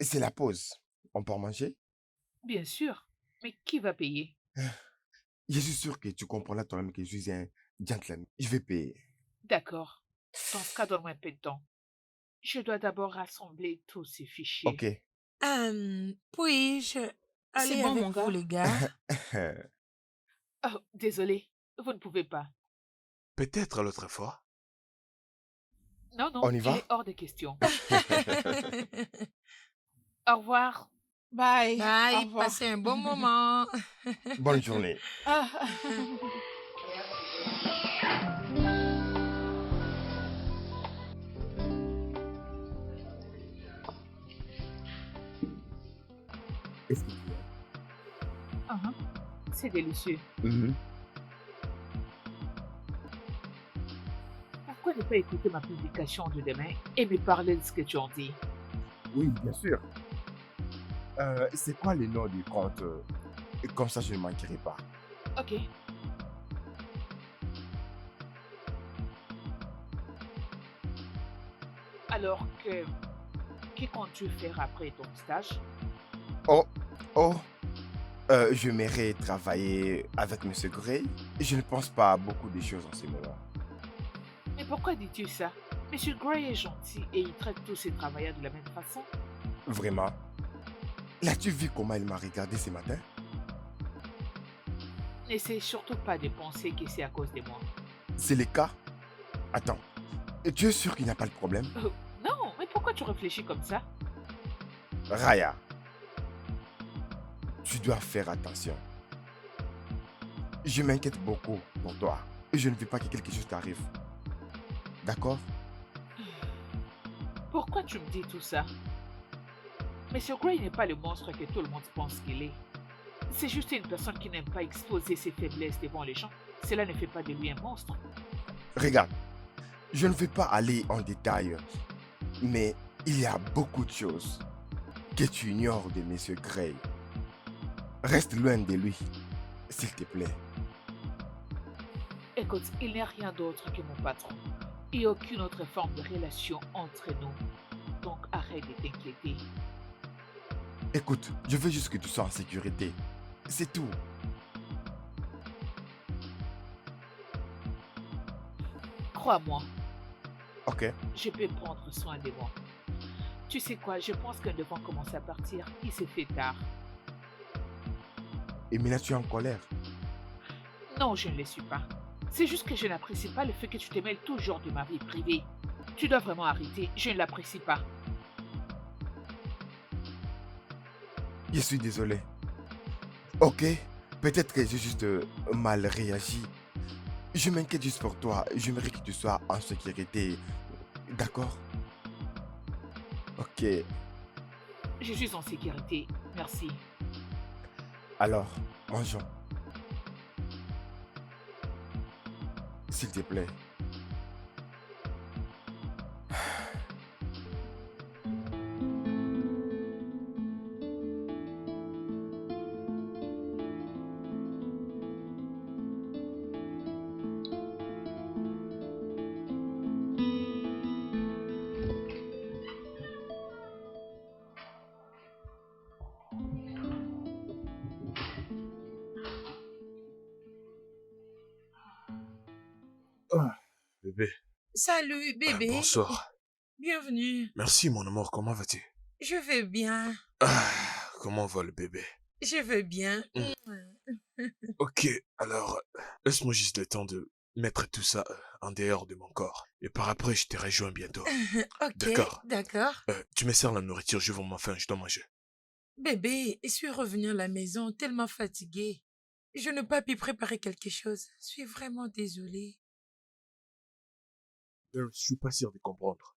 C'est la pause. On peut en manger? Bien sûr. Mais qui va payer? Je suis sûr que tu comprends là toi-même que je suis un gentleman. Je vais payer. D'accord. Dans ce cas, donne-moi un peu de temps. Je dois d'abord rassembler tous ces fichiers. Ok. Puis-je C'est aller bon, avec mon vous, gars. les gars? Oh, désolé, vous ne pouvez pas. Peut-être à l'autre fois. Non, non, On y il va? est hors de question. Au revoir. Bye. Au Bye, revoir. passez un bon moment. Bonne journée. Ah. Est-ce que tu Mhm. C'est délicieux. as? Pourquoi ne pas écouter ma publication de demain et me parler de ce que tu en dis? Oui, bien sûr. C'est quoi le nom du compte? Comme ça, je ne manquerai pas. Ok. Alors que comptes-tu faire après ton stage? Oh, oh. Je m'aimerais travailler avec Monsieur Gray. Je ne pense pas à beaucoup de choses en ce moment. Mais pourquoi dis-tu ça? Monsieur Gray est gentil et il traite tous ses travailleurs de la même façon. Vraiment? L'as-tu vu comment il m'a regardé ce matin? N'essaie surtout pas de penser que c'est à cause de moi. C'est le cas? Attends. Tu es sûr qu'il n'y a pas de problème? Non, mais pourquoi tu réfléchis comme ça? Raya, tu dois faire attention. Je m'inquiète beaucoup pour toi. Et je ne veux pas que quelque chose t'arrive. D'accord? Pourquoi tu me dis tout ça? Monsieur Gray n'est pas le monstre que tout le monde pense qu'il est. C'est juste une personne qui n'aime pas exposer ses faiblesses devant les gens. Cela ne fait pas de lui un monstre. Regarde, je ne vais pas aller en détail, mais il y a beaucoup de choses que tu ignores de Monsieur Gray. Reste loin de lui, s'il te plaît. Écoute, il n'y a rien d'autre que mon patron. Il n'y a aucune autre forme de relation entre nous. Donc arrête de t'inquiéter. Écoute, je veux juste que tu sois en sécurité. C'est tout. Crois-moi, Ok? je peux prendre soin de moi. Tu sais quoi, je pense que nous devons commencer à partir. Il s'est fait tard. Et maintenant, tu es en colère. Non, je ne le suis pas. C'est juste que je n'apprécie pas le fait que tu te mêles toujours de ma vie privée. Tu dois vraiment arrêter, je ne l'apprécie pas. Je suis désolé. Ok, peut-être que j'ai juste mal réagi. Je m'inquiète juste pour toi. J'aimerais que tu sois en sécurité. D'accord? Ok, Je suis en sécurité, merci. alors, mangeons. S'il te plaît. Bébé, Salut, bébé. bonsoir. Bienvenue. Merci, mon amour, comment vas-tu? Je vais bien. Comment va le bébé? Je vais bien. Ok, alors, laisse-moi juste le temps de mettre tout ça en dehors de mon corps. Et par après, je te rejoins bientôt. Ok, D'accord. d'accord. Tu me sers la nourriture, je vais ma faim, je dois manger. Bébé, je suis revenue à la maison tellement fatiguée. Je n'ai pas pu préparer quelque chose. Je suis vraiment désolée. Je suis pas sûr de comprendre.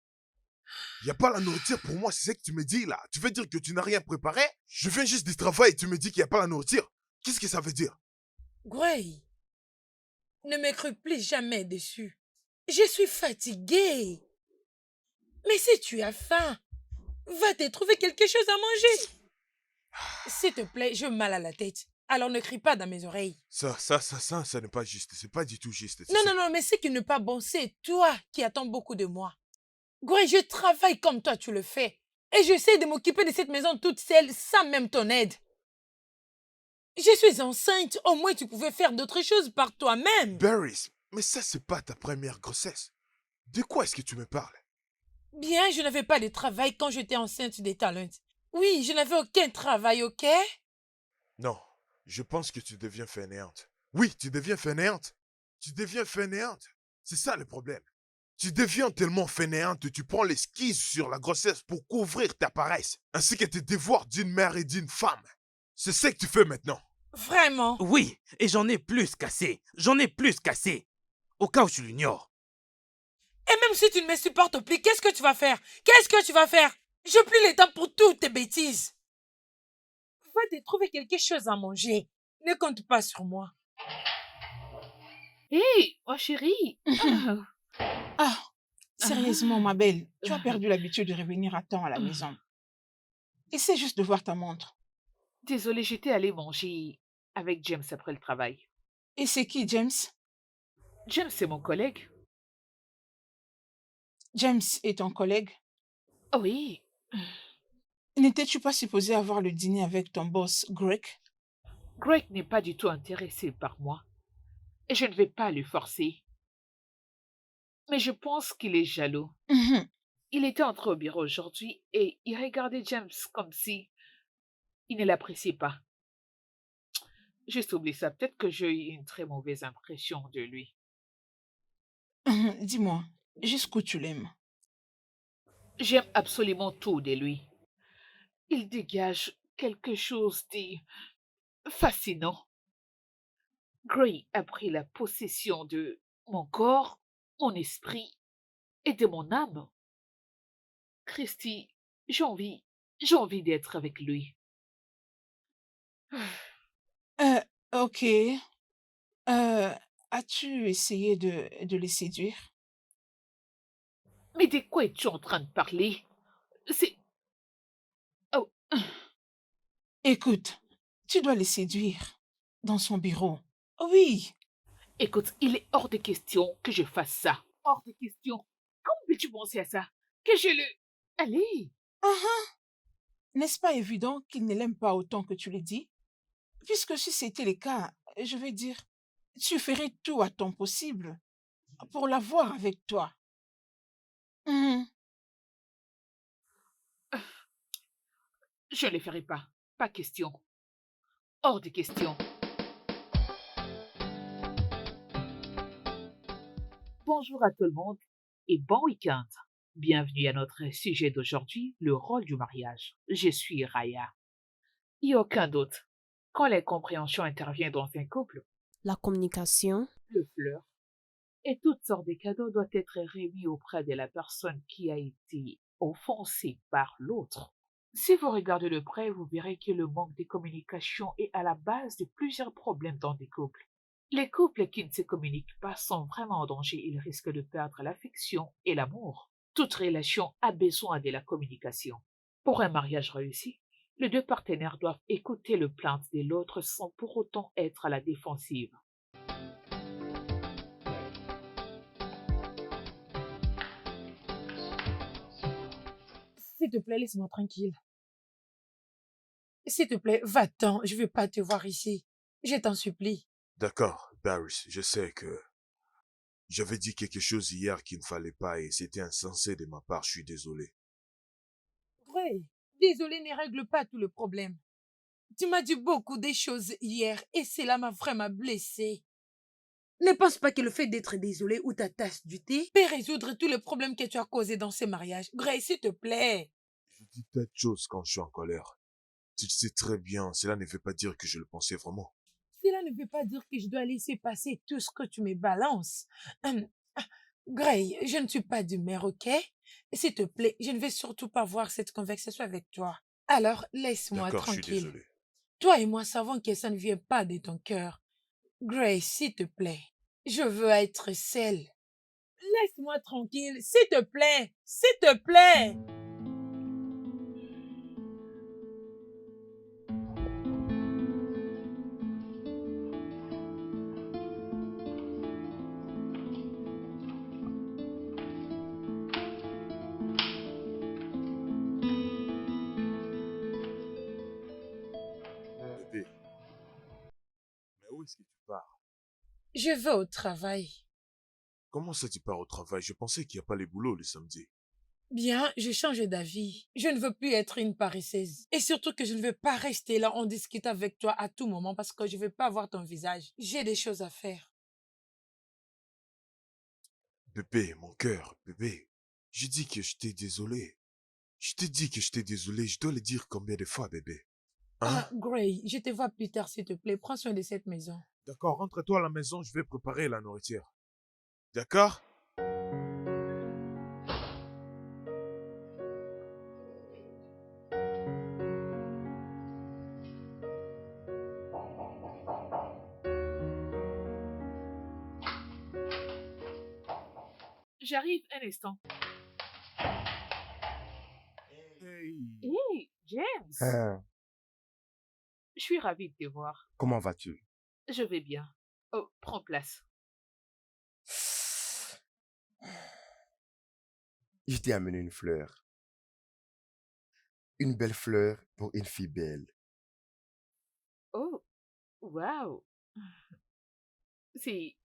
Y a pas la nourriture pour moi, c'est ce que tu me dis là. Tu veux dire que tu n'as rien préparé? Je viens juste du travail et tu me dis qu'il y a pas la nourriture. Qu'est-ce que ça veut dire? Gray, ne me cru plus jamais dessus. Je suis fatiguée. Mais si tu as faim, va te trouver quelque chose à manger. S'il te plaît, j'ai mal à la tête. Alors ne crie pas dans mes oreilles. Ça n'est pas juste. C'est pas du tout juste. tu Non, sais. non, non, mais ce qui n'est pas bon, c'est toi qui attends beaucoup de moi. Gray, je travaille comme toi, tu le fais. Et j'essaie de m'occuper de cette maison toute seule, sans même ton aide. Je suis enceinte, au moins tu pouvais faire d'autres choses par toi-même. Barris, mais ça c'est pas ta première grossesse. De quoi est-ce que tu me parles? Bien, je n'avais pas de travail quand j'étais enceinte des talents. Oui, je n'avais aucun travail, ok? Non, je pense que tu deviens fainéante. Oui, tu deviens fainéante. Tu deviens fainéante. C'est ça le problème. Tu deviens tellement fainéante que tu prends l'esquisse sur la grossesse pour couvrir ta paresse, ainsi que tes devoirs d'une mère et d'une femme. C'est ce que tu fais maintenant. Vraiment? Oui, et j'en ai plus qu'assez. J'en ai plus qu'assez. Au cas où tu l'ignores. Et même si tu ne me supportes plus, qu'est-ce que tu vas faire? Qu'est-ce que tu vas faire? Je plus le temps pour toutes tes bêtises. Va te trouver quelque chose à manger. Ne compte pas sur moi. Hé, oh chérie. Ah, sérieusement, ma belle, tu as perdu l'habitude de revenir à temps à la maison. Essaie juste de voir ta montre. Désolée, j'étais allée manger avec James après le travail. Et c'est qui, James? James, c'est mon collègue. James est ton collègue. Oh oui, N'étais-tu pas supposé avoir le dîner avec ton boss, Greg? Greg n'est pas du tout intéressé par moi. Et je ne vais pas le forcer. Mais je pense qu'il est jaloux. Mhm. Il était entré au bureau aujourd'hui et il regardait James comme si il ne l'appréciait pas. Juste oublie ça, peut-être que j'ai eu une très mauvaise impression de lui. Dis-moi, jusqu'où tu l'aimes? J'aime absolument tout de lui. Il dégage quelque chose de fascinant. Gray a pris la possession de mon corps, mon esprit et de mon âme. Christy, j'ai envie d'être avec lui. Euh, ok. As-tu essayé de les séduire? Mais de quoi es-tu en train de parler? C'est... Oh, Écoute, tu dois les séduire dans son bureau. Oui. écoute, il est hors de question que je fasse ça. Hors de question. Comment peux-tu penser à ça? Que je le... Allez, Ah, n'est-ce pas évident qu'il ne l'aime pas autant que tu le dis? Puisque si c'était le cas, je vais dire, tu ferais tout à ton possible pour l'avoir avec toi. Mhm. je ne le ferai pas. Pas question. Hors de question. Bonjour à tout le monde et bon week-end. Bienvenue à notre sujet d'aujourd'hui, le rôle du mariage. Je suis Raya. Il n'y a aucun doute. Quand l'incompréhension intervient dans un couple, La communication, le fleur et toutes sortes de cadeaux doivent être remis auprès de la personne qui a été offensée par l'autre. Si vous regardez de près, vous verrez que le manque de communication est à la base de plusieurs problèmes dans des couples. Les couples qui ne se communiquent pas sont vraiment en danger. Ils risquent de perdre l'affection et l'amour. Toute relation a besoin de la communication. Pour un mariage réussi, les deux partenaires doivent écouter le plainte de l'autre sans pour autant être à la défensive. S'il te plaît, laisse-moi tranquille. S'il te plaît, va-t'en. Je ne veux pas te voir ici. Je t'en supplie. D'accord, Paris, je sais que j'avais dit quelque chose hier qu'il ne fallait pas et c'était insensé de ma part, je suis désolé. Vrai. Désolé ne règle pas tout le problème. Tu m'as dit beaucoup de choses hier et cela m'a vraiment blessée. Ne pense pas que le fait d'être désolé ou ta tasse du thé peut résoudre tous les problèmes que tu as causés dans ce mariage. Grace, s'il te plaît. Je dis tas de choses quand je suis en colère. Tu le sais très bien, cela ne veut pas dire que je le pensais vraiment. Cela ne veut pas dire que je dois laisser passer tout ce que tu me balances. Hum, Gray, je ne suis pas d'humeur, ok? S'il te plaît, je ne vais surtout pas voir cette conversation avec toi. Alors, laisse-moi D'accord, je suis tranquille. désolé. Toi et moi savons que ça ne vient pas de ton cœur. Gray, s'il te plaît, je veux être seule. Laisse-moi tranquille, s'il te plaît, s'il te plaît. Bébé, mais où est-ce que tu pars? Je vais au travail. Comment ça tu pars au travail? Je pensais qu'il n'y a pas les boulots le samedi. Bien, je change d'avis. Je ne veux plus être une paresseuse. Et surtout que je ne veux pas rester là en discutant avec toi à tout moment parce que je ne veux pas voir ton visage. J'ai des choses à faire. Bébé, mon cœur, bébé. Je dis que je t'ai désolé. Je t'ai dit que je t'ai désolé, je dois le dire combien de fois, bébé? Hein? Ah, Gray, je te vois plus tard, s'il te plaît. Prends soin de cette maison. D'accord, rentre-toi à la maison, je vais préparer la nourriture. D'accord? J'arrive un instant. Hey. Hey, James! Hein, Je suis ravie de te voir. comment vas-tu? Je vais bien. Oh, prends place. Je t'ai amené une fleur. Une belle fleur pour une fille belle. Oh, waouh! C'est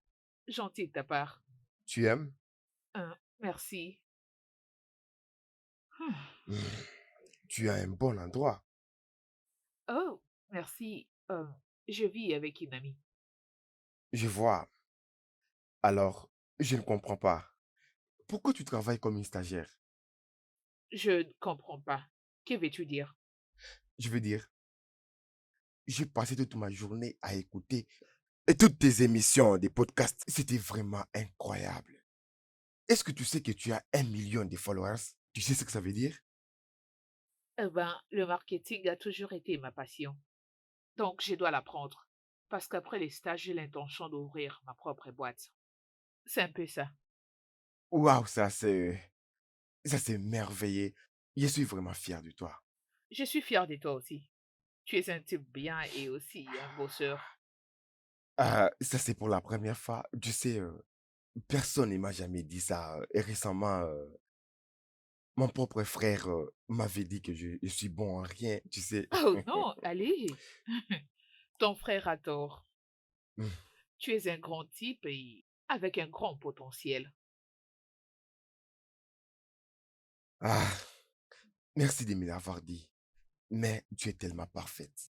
gentil de ta part. Tu aimes? Merci. Hmm, Tu as un bon endroit. Oh, merci. Je vis avec une amie. Je vois. Alors, je ne comprends pas. Pourquoi tu travailles comme une stagiaire? Je ne comprends pas. Que veux-tu dire? Je veux dire, j'ai passé toute ma journée à écouter et toutes tes émissions, des podcasts. C'était vraiment incroyable. Est-ce que tu sais que tu as 1 million de followers? Tu sais ce que ça veut dire? Eh ben, le marketing a toujours été ma passion. Donc, je dois l'apprendre. Parce qu'après les stages, j'ai l'intention d'ouvrir ma propre boîte. C'est un peu ça. Waouh, ça c'est merveilleux. Je suis vraiment fier de toi. Je suis fière de toi aussi. Tu es un type bien et aussi un bosseur. Ça c'est pour la première fois. Tu sais, personne ne m'a jamais dit ça. Et récemment, mon propre frère m'avait dit que je suis bon en rien, tu sais. Oh non, allez. Ton frère a tort. Mm. Tu es un grand type et avec un grand potentiel. Ah, merci de me l'avoir dit. Mais tu es tellement parfaite.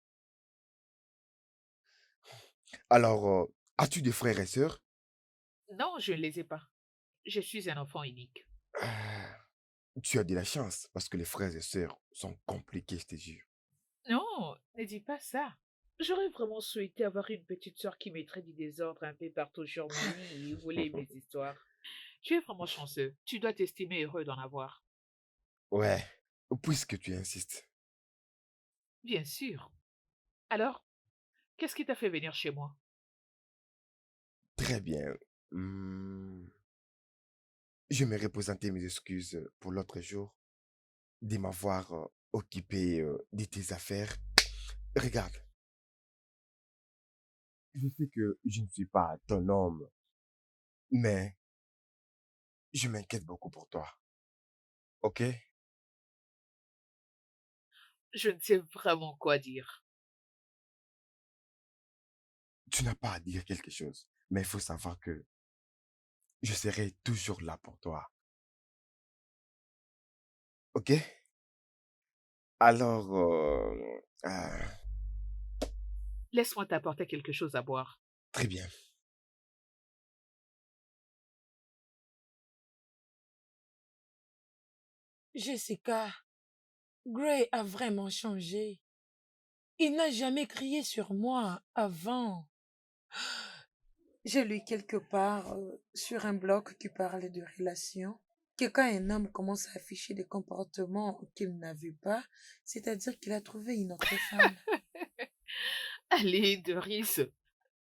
Alors, as-tu des frères et sœurs? Non, je ne les ai pas. Je suis un enfant unique. Ah, tu as de la chance parce que les frères et sœurs sont compliqués, je te jure. Non, Ne dis pas ça. J'aurais vraiment souhaité avoir une petite sœur qui mettrait du désordre un peu partout sur mon lit et voulait mes histoires. Tu es vraiment chanceux. Tu dois t'estimer heureux d'en avoir. Ouais, puisque tu insistes. Bien sûr. Alors, qu'est-ce qui t'a fait venir chez moi? Très bien. Hmm, J'aimerais présenter mes excuses pour l'autre jour de m'avoir occupé de tes affaires. Regarde, je sais que je ne suis pas ton homme, mais je m'inquiète beaucoup pour toi. Ok? Je ne sais vraiment quoi dire. Tu n'as pas à dire quelque chose, mais il faut savoir que je serai toujours là pour toi. Ok? Alors, Laisse-moi t'apporter quelque chose à boire. très bien. Jessica, Gray a vraiment changé. Il n'a jamais crié sur moi avant. J'ai lu quelque part sur un blog qui parlait de relations que quand un homme commence à afficher des comportements qu'il n'a vu pas, c'est-à-dire qu'il a trouvé une autre femme. Allez, Doris,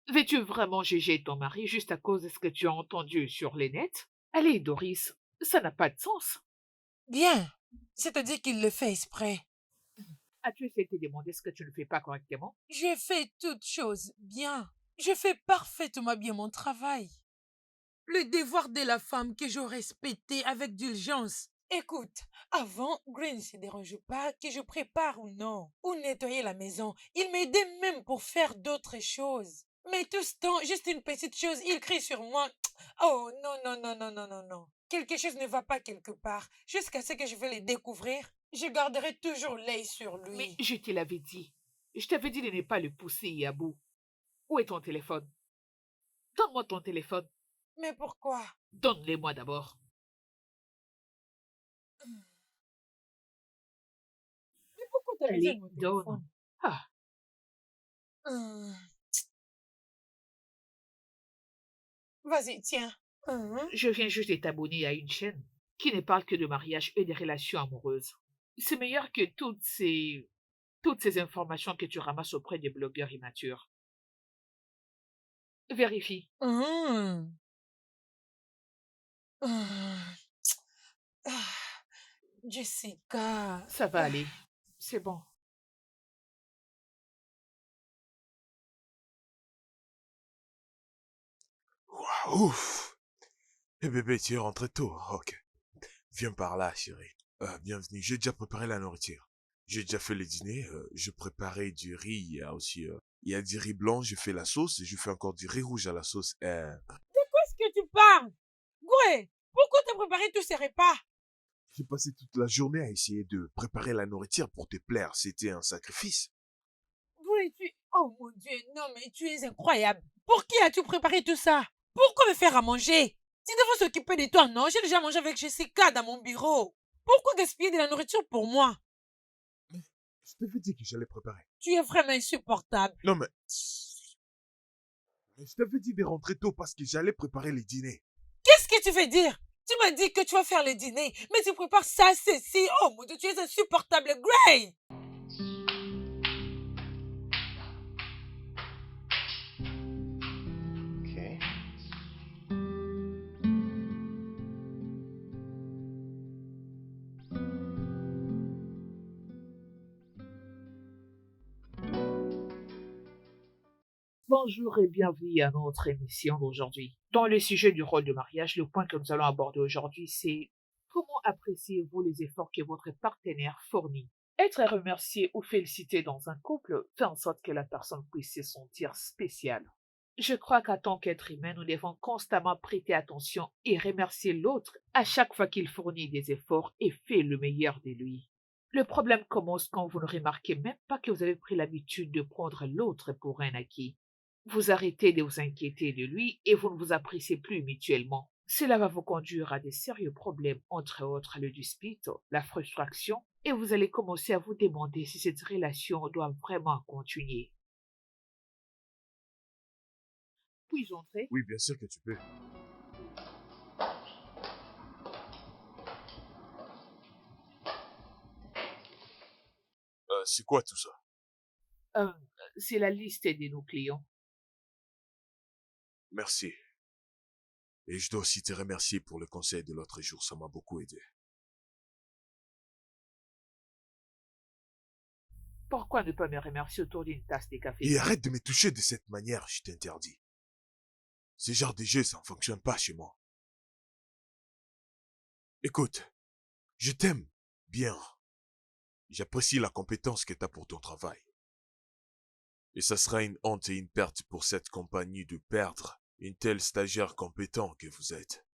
veux-tu vraiment juger ton mari juste à cause de ce que tu as entendu sur les nets? Allez, Doris, ça n'a pas de sens. Bien, c'est-à-dire qu'il le fait exprès. As-tu essayé de te demander ce que tu ne fais pas correctement? Je fais toutes choses bien. Je fais parfaitement bien mon travail. Le devoir de la femme que je respectais avec diligence. Écoute, avant, Gray ne se dérange pas que je prépare ou non, ou nettoyer la maison. Il m'aidait même pour faire d'autres choses. Mais tout ce temps, juste une petite chose, il crie sur moi. Oh non, non, non, non, non, non, non. Quelque chose ne va pas quelque part. Jusqu'à ce que je vais le découvrir, je garderai toujours l'œil sur Mais lui. je te l'avais dit. Je t'avais dit de ne pas le pousser à bout. Où est ton téléphone? Donne-moi ton téléphone. Mais pourquoi? Donne-les-moi d'abord. Mais pourquoi t'as besoin de Allez, mon donne. téléphone? Ah, Hum, Vas-y, tiens. je viens juste de t'abonner à une chaîne qui ne parle que de mariage et des relations amoureuses. C'est meilleur que toutes ces informations que tu ramasses auprès des blogueurs immatures. Vérifie. Hum, hum. Ah, Jessica. Ça va aller. C'est bon. Waouh, ouf. Eh bébé, tu es rentré tôt. Ok. Viens par là, chérie. Bienvenue. J'ai déjà préparé la nourriture. J'ai déjà fait le dîner. Je préparais du riz. Il y a du riz blanc. Je fais la sauce. Et je fais encore du riz rouge à la sauce. Qu'est-ce que tu parles? Goué, pourquoi t'as préparé tous ces repas? J'ai passé toute la journée à essayer de préparer la nourriture pour te plaire. C'était un sacrifice. Goué, Oh mon Dieu, non mais tu es incroyable. Pour qui as-tu préparé tout ça? Pourquoi me faire à manger? Tu devrais s'occuper de toi, non? J'ai déjà mangé avec Jessica dans mon bureau. Pourquoi gaspiller de la nourriture pour moi? Je t'avais dit que j'allais préparer. Tu es vraiment insupportable. Non mais... Je t'avais dit de rentrer tôt parce que j'allais préparer le dîner. Qu'est-ce que tu veux dire? Tu m'as dit que tu vas faire le dîner, mais tu prépares ça, ceci. Oh mon Dieu, tu es insupportable, Gray! Ok. Bonjour et bienvenue à notre émission d'aujourd'hui. Dans le sujet du rôle de mariage, le point que nous allons aborder aujourd'hui, c'est comment appréciez-vous les efforts que votre partenaire fournit? Être remercié ou félicité dans un couple fait en sorte que la personne puisse se sentir spéciale. Je crois qu'en tant qu'être humain, nous devons constamment prêter attention et remercier l'autre à chaque fois qu'il fournit des efforts et fait le meilleur de lui. Le problème commence quand vous ne remarquez même pas que vous avez pris l'habitude de prendre l'autre pour un acquis. Vous arrêtez de vous inquiéter de lui et vous ne vous appréciez plus mutuellement. Cela va vous conduire à des sérieux problèmes, entre autres le dispute, la frustration Et vous allez commencer à vous demander si cette relation doit vraiment continuer. Puis-je entrer? Oui, bien sûr que tu peux. C'est quoi tout ça? Euh, c'est la liste de nos clients. Merci. Et je dois aussi te remercier pour le conseil de l'autre jour, ça m'a beaucoup aidé. Pourquoi ne pas me remercier autour d'une tasse de café? Et arrête de me toucher de cette manière, je t'interdis. Ce genre de jeu, ça ne fonctionne pas chez moi. Écoute, je t'aime bien. J'apprécie la compétence que tu as pour ton travail. Et ça sera une honte et une perte pour cette compagnie de perdre une telle stagiaire compétent que vous êtes.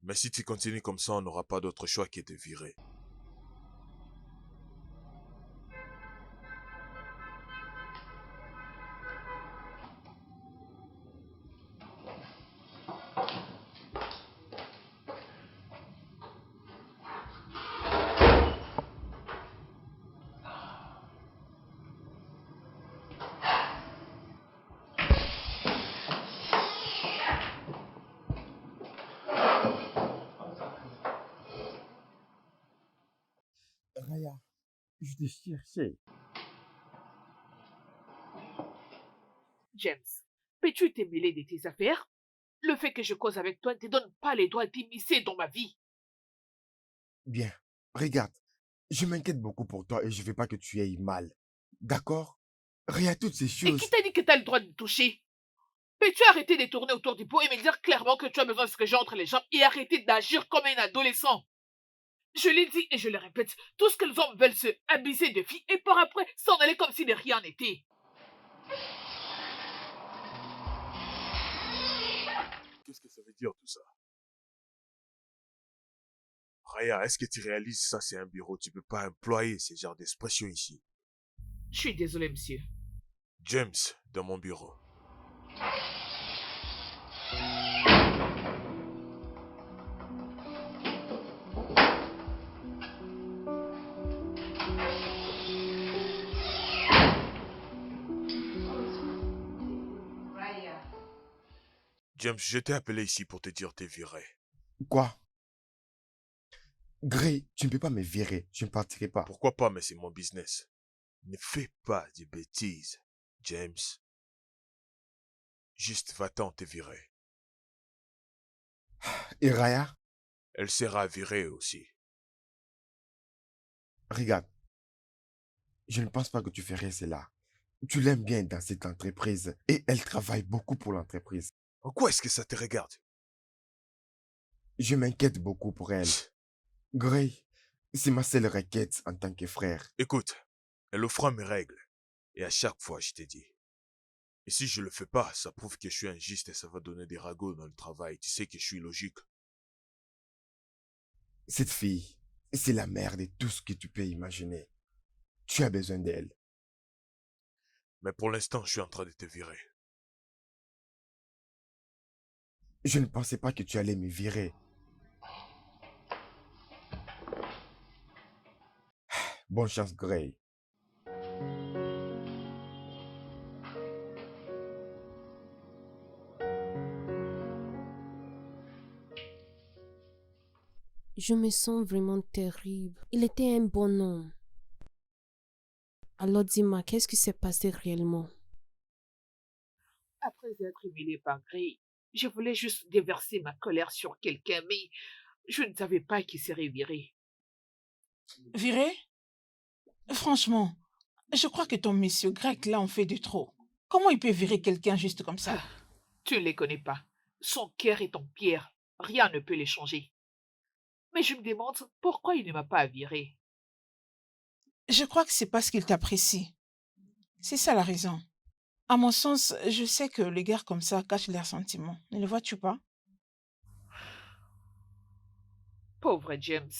Mais si tu continues comme ça, on n'aura pas d'autre choix que de virer. Raya, je te cherchais. James, peux-tu te mêler de tes affaires? Le fait que je cause avec toi ne te donne pas les droits d'immiscer dans ma vie. Bien, regarde, je m'inquiète beaucoup pour toi et je veux pas que tu ailles mal. D'accord? Raya, toutes ces Et qui choses. t'a dit que t'as le droit de me toucher? Peux-tu arrêter de tourner autour du pot et me dire clairement que tu as besoin de ce que j'ai entre les jambes et arrêter d'agir comme un adolescent? Je l'ai dit et je le répète, tout ce que les hommes veulent se abuser de filles et par après s'en aller comme si de rien n'était. Qu'est-ce que ça veut dire tout ça? Raya, est-ce que tu réalises ça, c'est un bureau, tu peux pas employer ce genre d'expression ici. Je suis désolé, monsieur. James, dans mon bureau. James, je t'ai appelé ici pour te dire t'es viré. Quoi? Gray, tu ne peux pas me virer, je ne partirai pas. Pourquoi pas, mais c'est mon business. Ne fais pas de bêtises, James. Juste va-t'en te virer. Et Raya, Elle sera virée aussi. regarde, je ne pense pas que tu ferais cela. Tu l'aimes bien dans cette entreprise et elle travaille beaucoup pour l'entreprise. En quoi est-ce que ça te regarde? Je m'inquiète beaucoup pour elle. Gray, c'est ma seule requête en tant que frère. Écoute, elle offre mes règles. Et à chaque fois, je t'ai dit. Et si je le fais pas, ça prouve que je suis injuste et ça va donner des ragots dans le travail. Tu sais que je suis logique. Cette fille, c'est la mère de tout ce que tu peux imaginer. Tu as besoin d'elle. Mais pour l'instant, je suis en train de te virer. Je ne pensais pas que tu allais me virer. Bonne chance, Gray. Je me sens vraiment terrible. Il était un bon homme. Alors dis-moi, qu'est-ce qui s'est passé réellement? Après être humilié par Gray, je voulais juste déverser ma colère sur quelqu'un, mais je ne savais pas qu'il serait viré. Viré? Franchement, je crois que ton monsieur grec là en fait de trop. Comment il peut virer quelqu'un juste comme ça? Tu ne les connais pas. Son cœur est en pierre. Rien ne peut les changer. Mais je me demande pourquoi il ne m'a pas viré. Je crois que c'est parce qu'il t'apprécie. C'est ça la raison. À mon sens, je sais que les gars comme ça cachent leurs sentiments. Ne le vois-tu pas? Pauvre James.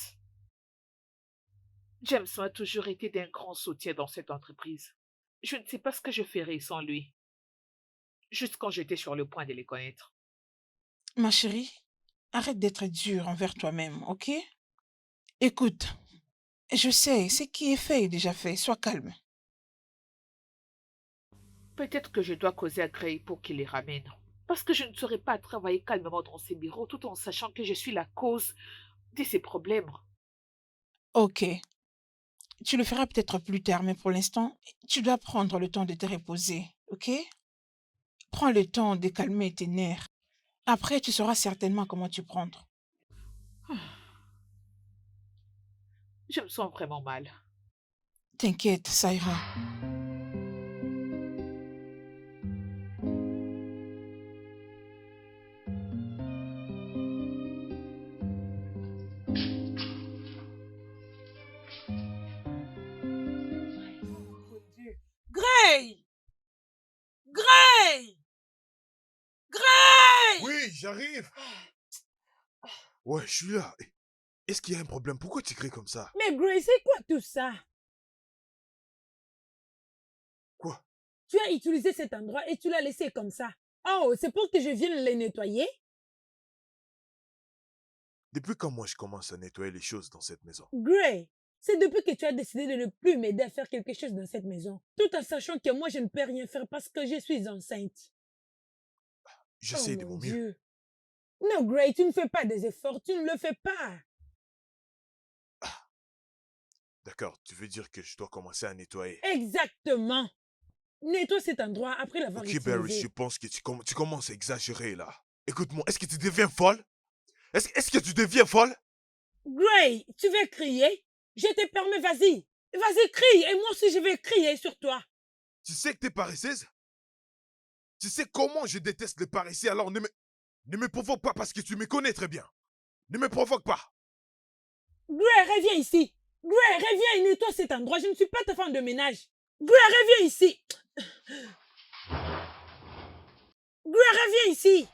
James m'a toujours été d'un grand soutien dans cette entreprise. Je ne sais pas ce que je ferais sans lui. Juste quand j'étais sur le point de les connaître. Ma chérie, arrête d'être dure envers toi-même, ok? Écoute, je sais, ce qui est fait est déjà fait. Sois calme. Peut-être que je dois causer à Gray pour qu'il les ramène. Parce que je ne saurais pas travailler calmement dans ses bureaux tout en sachant que je suis la cause de ses problèmes. Ok. Tu le feras peut-être plus tard, mais pour l'instant, tu dois prendre le temps de te reposer, ok? Prends le temps de calmer tes nerfs. Après, tu sauras certainement comment tu prendre. Je me sens vraiment mal. T'inquiète, ça ira. Mon Dieu. Gray! Gray! Gray! Oui, j'arrive. Ouais, je suis là. Est-ce qu'il y a un problème? Pourquoi tu cries comme ça? Mais Gray, c'est quoi tout ça? Quoi? Tu as utilisé cet endroit et tu l'as laissé comme ça. Oh, c'est pour que je vienne les nettoyer? Depuis quand moi je commence à nettoyer les choses dans cette maison? Gray, c'est depuis que tu as décidé de ne plus m'aider à faire quelque chose dans cette maison. Tout en sachant que moi, je ne peux rien faire parce que je suis enceinte. J'essaie Oh de mon mon mieux. Dieu. Non, Gray, tu ne fais pas des efforts. Tu ne le fais pas. D'accord, tu veux dire que je dois commencer à nettoyer? Exactement. Nettoie cet endroit après l'avoir Ok, Barry, je utilisé. pense que tu commences à exagérer là. Écoute-moi, est-ce que tu deviens folle? Est-ce que tu deviens folle? Gray, tu veux crier? Je te permets, vas-y. Vas-y, crie. Et moi aussi, je vais crier sur toi. Tu sais que t'es paresseuse? Tu sais comment je déteste les paresseux, alors ne me provoque pas parce que tu me connais très bien. Ne me provoque pas. Gray, reviens ici. Gray, reviens et nettoie cet endroit. Je ne suis pas ta femme de ménage. Gray, reviens ici. Gray, reviens ici.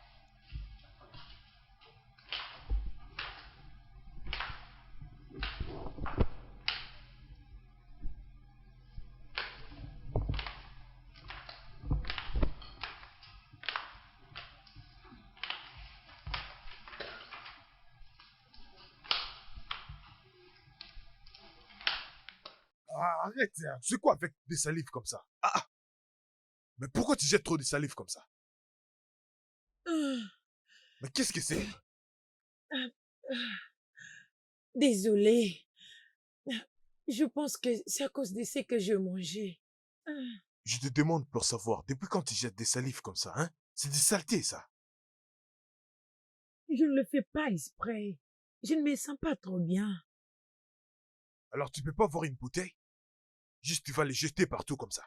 Ah, arrête, hein. C'est quoi avec des salives comme ça? Mais pourquoi tu jettes trop de salive comme ça? Mais qu'est-ce que c'est? Désolée. Je pense que c'est à cause de ce que je mangeais. Je te demande pour savoir, depuis quand tu jettes des salives comme ça, hein? C'est du saleté, ça. Je ne le fais pas exprès. Je ne me sens pas trop bien. Alors tu peux pas voir une bouteille? Juste tu vas les jeter partout comme ça.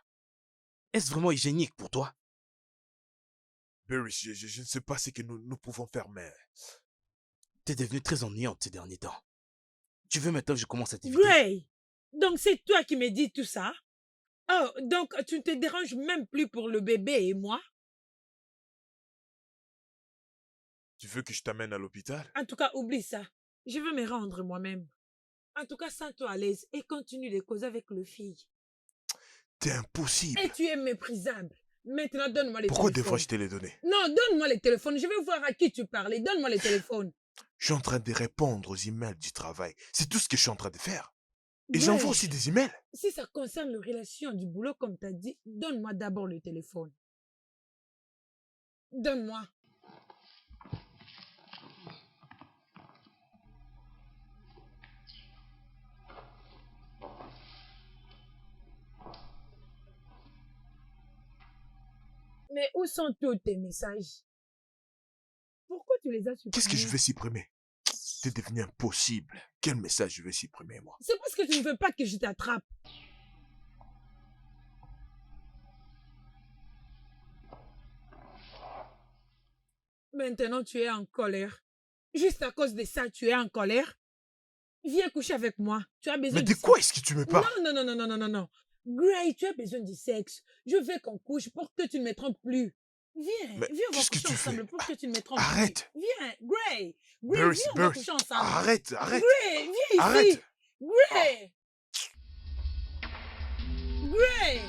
Est-ce vraiment hygiénique pour toi? Barry, je ne sais pas ce que nous pouvons faire, mais... T'es devenue très ennuyante ces derniers temps. Tu veux maintenant que je commence à t'éviter? Gray, donc c'est toi qui me dis tout ça? Oh, donc tu ne te déranges même plus pour le bébé et moi? Tu veux que je t'amène à l'hôpital? En tout cas, oublie ça. Je veux me rendre moi-même. En tout cas, sens-toi à l'aise et continue de causer avec le fille. T'es impossible. Et tu es méprisable. Maintenant, donne-moi les Pourquoi des téléphones. fois je te les donné? Non, donne-moi les téléphones. Je veux voir à qui tu parlais. Donne-moi les téléphones. Je suis en train de répondre aux emails du travail. C'est tout ce que je suis en train de faire. Et j'envoie aussi des emails. Si ça concerne les relations du boulot, comme tu as dit, donne-moi d'abord le téléphone. Donne-moi. Mais où sont tous tes messages? Pourquoi tu les as supprimés? Qu'est-ce que je vais supprimer? C'est devenu impossible. Quel message je vais supprimer, moi? C'est parce que tu ne veux pas que je t'attrape. Maintenant, tu es en colère. Juste à cause de ça, tu es en colère. Viens coucher avec moi. Tu as besoin Mais du de quoi sexe. est-ce que tu me parles? Non, non, non, non, non, non, non. Gray, tu as besoin du sexe. Je veux qu'on couche pour que tu ne me trompes plus. Viens, Mais viens, on va qu'est-ce que coucher tu fais? ensemble pour que tu ne me trompes Arrête. plus. Viens, Gray. Gray, Barry, viens, on va Barry, coucher ensemble. arrête. Gray, viens ici. Arrête. Gray. Gray.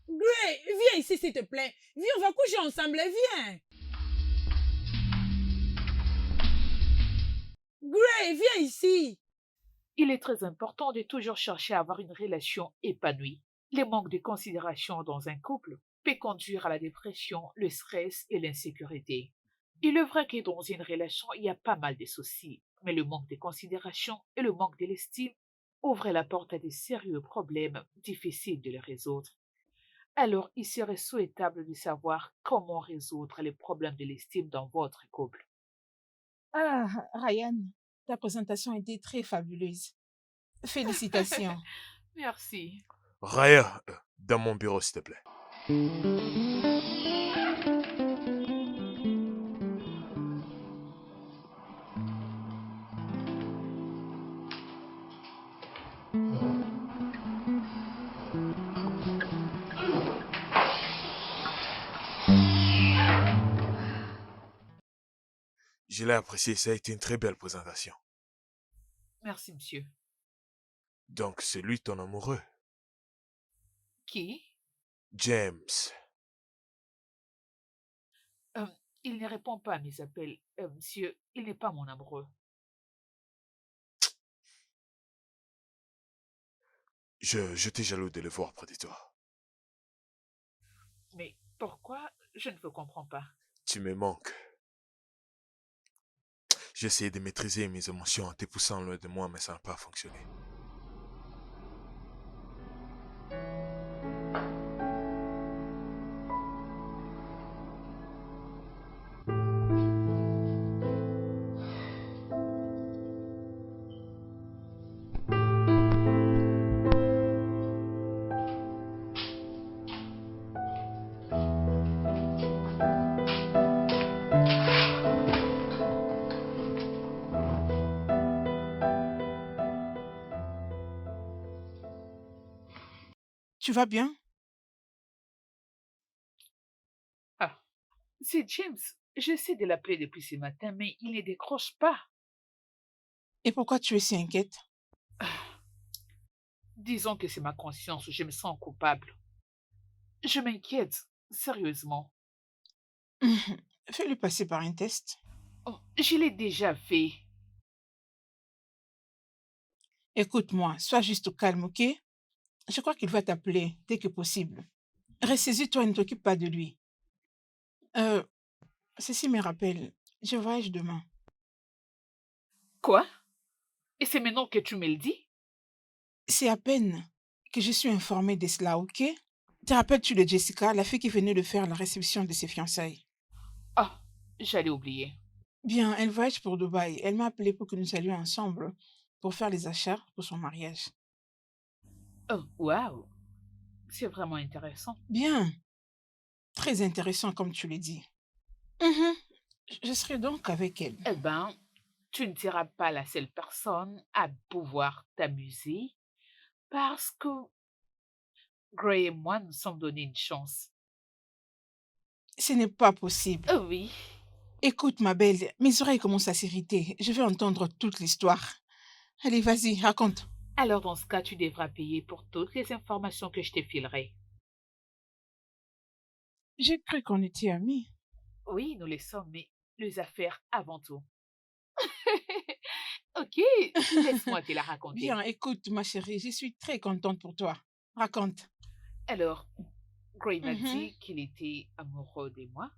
Gray, viens ici, s'il te plaît. Viens, on va coucher ensemble. Viens. Gray, viens ici. Il est très important de toujours chercher à avoir une relation épanouie. Le manque de considération dans un couple peut conduire à la dépression, le stress et l'insécurité. Il est vrai que dans une relation, il y a pas mal de soucis, mais le manque de considération et le manque de l'estime ouvrent la porte à de sérieux problèmes difficiles de les résoudre. Alors, il serait souhaitable de savoir comment résoudre les problèmes de l'estime dans votre couple. Ah, Ryan, ta présentation était très fabuleuse. Félicitations. Merci. Raya, dans mon bureau, s'il te plaît. Je l'ai apprécié, ça a été une très belle présentation. Merci, monsieur. Donc, c'est lui ton amoureux, Qui? James. Euh, il ne répond pas à mes appels. Monsieur, il n'est pas mon amoureux. J'étais jaloux de le voir près de toi. Mais pourquoi? Je ne vous comprends pas. Tu me manques. J'ai essayé de maîtriser mes émotions en te poussant loin de moi, mais ça n'a pas fonctionné. Tu vas bien? Ah, c'est James. J'essaie de l'appeler depuis ce matin, mais il ne décroche pas. Et pourquoi tu es si inquiète? Disons que c'est ma conscience, je me sens coupable. Je m'inquiète, sérieusement. Fais-lui passer par un test. Oh, je l'ai déjà fait. Écoute-moi, sois juste au calme, ok? Je crois qu'il va t'appeler dès que possible. Ressaisis-toi et ne t'occupe pas de lui. Euh, Ceci me rappelle, je voyage demain. Quoi? Et c'est maintenant que tu me le dis? C'est à peine que je suis informée de cela, ok? Te rappelles-tu de Jessica, la fille qui venait de faire la réception de ses fiançailles? Ah, j'allais oublier. Bien, elle voyage pour Dubaï. Elle m'a appelé pour que nous allions ensemble pour faire les achats pour son mariage. Oh, waouh! C'est vraiment intéressant. Bien, très intéressant comme tu le dis. Mhm. Je serai donc avec elle. Eh ben, tu ne seras pas la seule personne à pouvoir t'amuser parce que Gray et moi nous sommes donné une chance. Ce n'est pas possible. Oh oui, Écoute, ma belle, mes oreilles commencent à s'irriter. Je veux entendre toute l'histoire. Allez, vas-y, raconte. alors dans ce cas, tu devras payer pour toutes les informations que je te filerai. J'ai cru qu'on était amis. Oui, nous les sommes, mais les affaires avant tout. Ok, laisse-moi te la raconter. Bien, écoute, ma chérie, je suis très contente pour toi. Raconte. Alors, Gray m'a Mhm. dit qu'il était amoureux de moi.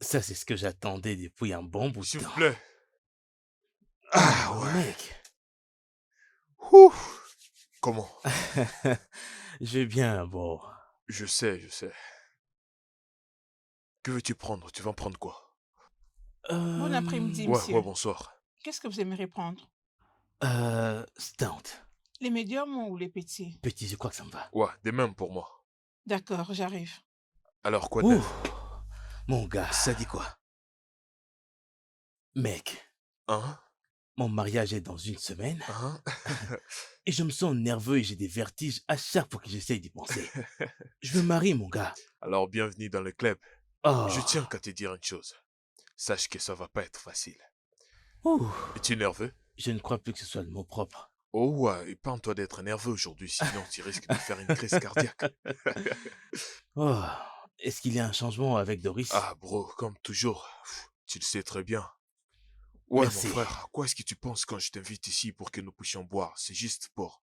Ça, c'est ce que j'attendais depuis un bon bout de S'il vous temps. plaît. Ah Oh, ouais. mec. Ouh. Comment? Je vais bien, bon. Je sais, je sais. Que veux-tu prendre? Tu vas en prendre quoi? Bon après-midi, Ouais, monsieur. ouais, bonsoir. Qu'est-ce que vous aimeriez prendre? Stout. Les médiums ou les petits? Petit, je crois que ça me va. Ouais, des mêmes pour moi. D'accord, j'arrive. Alors, quoi de Ouh, neuf? mon gars, ça dit quoi? Mec, Hein? mon mariage est dans une semaine Hein? et je me sens nerveux et j'ai des vertiges à chaque fois que j'essaye d'y penser. Je me marie, mon gars. Alors, bienvenue dans le club. Oh. Je tiens qu'à te dire une chose. Sache que ça va pas être facile. Ouh. Es-tu nerveux? Je ne crois plus que ce soit le mot propre. Oh ouais, épargne-toi d'être nerveux aujourd'hui, sinon tu risques de faire une crise cardiaque. Oh, est-ce qu'il y a un changement avec Doris? Ah, bro, comme toujours, tu le sais très bien. Ouais, mon Merci. frère, à quoi est-ce que tu penses quand je t'invite ici pour que nous puissions boire? C'est juste que pour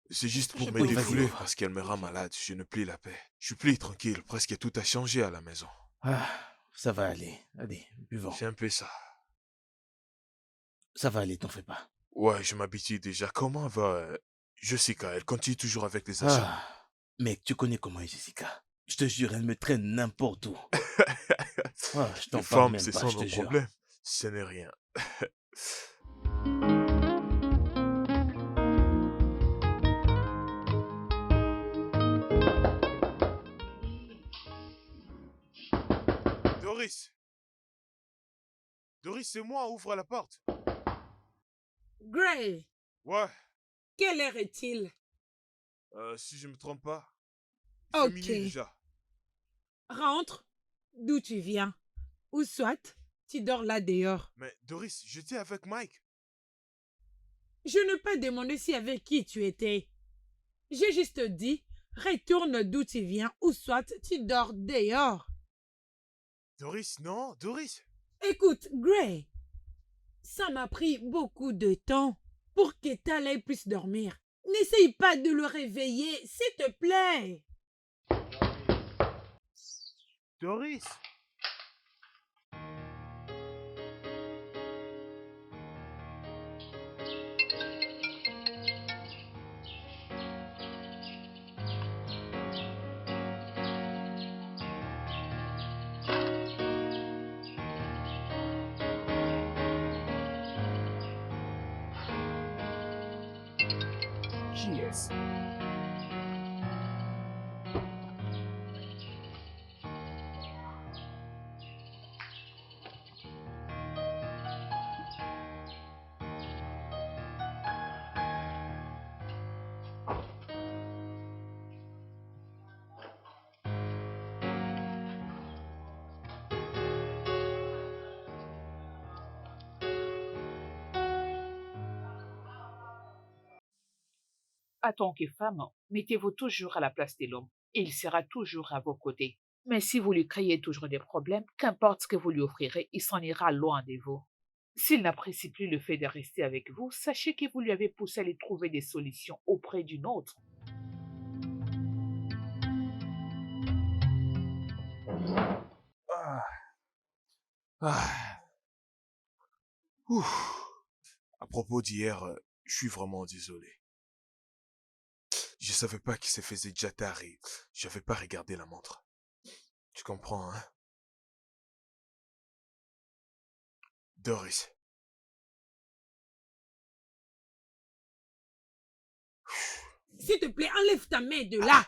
je me peux Oui, vas-y, défouler mon l'aider? frère. parce qu'elle me rend malade. Je ne plus la paix. Je suis plus tranquille. Presque tout a changé à la maison. Ah, ça va aller. Allez, buvons. C'est un peu ça. Ça va aller, t'en fais pas. Ouais, je m'habitue déjà. Comment va Jessica? Elle continue toujours avec les achats. Ah, mec, tu connais comment est Jessica. Je te jure, elle me traîne n'importe où. Ah, je Les t'en parle femmes, même ce pas, sont je nos te jure. problèmes. Ce n'est rien. Doris! Doris, c'est moi, ouvre la porte. Gray, Ouais, quelle heure est-il? si je me trompe pas, il fait minuit Ok, déjà. rentre d'où tu viens. Ou soit, tu dors là dehors. Mais Doris, j'étais avec Mike. Je n'ai pas demandé si avec qui tu étais. J'ai juste dit, retourne d'où tu viens ou soit tu dors dehors. Doris, non, Doris. Écoute, Gray, ça m'a pris beaucoup de temps pour que Talay puisse dormir. N'essaye pas de le réveiller, s'il te plaît. Doris. Cheers. En tant que femme, mettez-vous toujours à la place de l'homme et il sera toujours à vos côtés. Mais si vous lui créez toujours des problèmes, qu'importe ce que vous lui offrirez, il s'en ira loin de vous. S'il n'apprécie plus le fait de rester avec vous, sachez que vous lui avez poussé à aller trouver des solutions auprès d'une autre. Ah. Ah. Ouf. À propos d'hier, je suis vraiment désolé. Je savais pas qu'il se faisait déjà tard et j'avais pas regardé la montre. Tu comprends, hein? Doris. S'il te plaît, enlève ta main de là.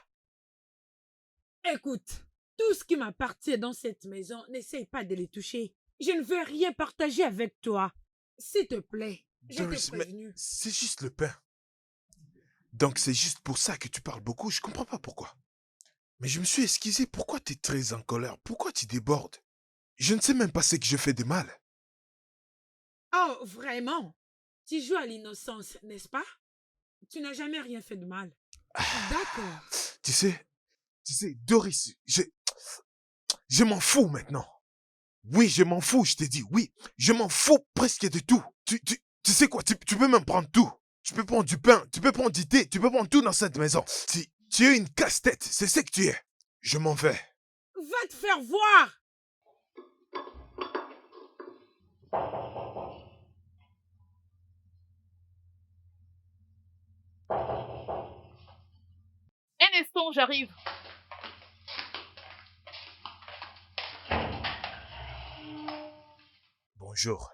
Écoute, tout ce qui m'appartient dans cette maison, n'essaye pas de les toucher. Je ne veux rien partager avec toi. S'il te plaît, je t'ai Doris, mais prévenu. c'est juste le pain. Donc c'est juste pour ça que tu parles beaucoup, je comprends pas pourquoi. Mais je me suis excusé, pourquoi tu es très en colère? Pourquoi tu débordes? Je ne sais même pas ce que je fais de mal. Oh, vraiment? Tu joues à l'innocence, n'est-ce pas? Tu n'as jamais rien fait de mal. D'accord. Tu sais, Doris, je m'en fous maintenant. Oui, je m'en fous, je t'ai dit, oui, je m'en fous presque de tout. Tu sais quoi, tu peux même prendre tout. Tu peux prendre du pain, tu peux prendre du thé, tu peux prendre tout dans cette maison. Tu es une casse-tête, c'est ce que tu es. Je m'en vais. Va te faire voir! Un instant, j'arrive. Bonjour.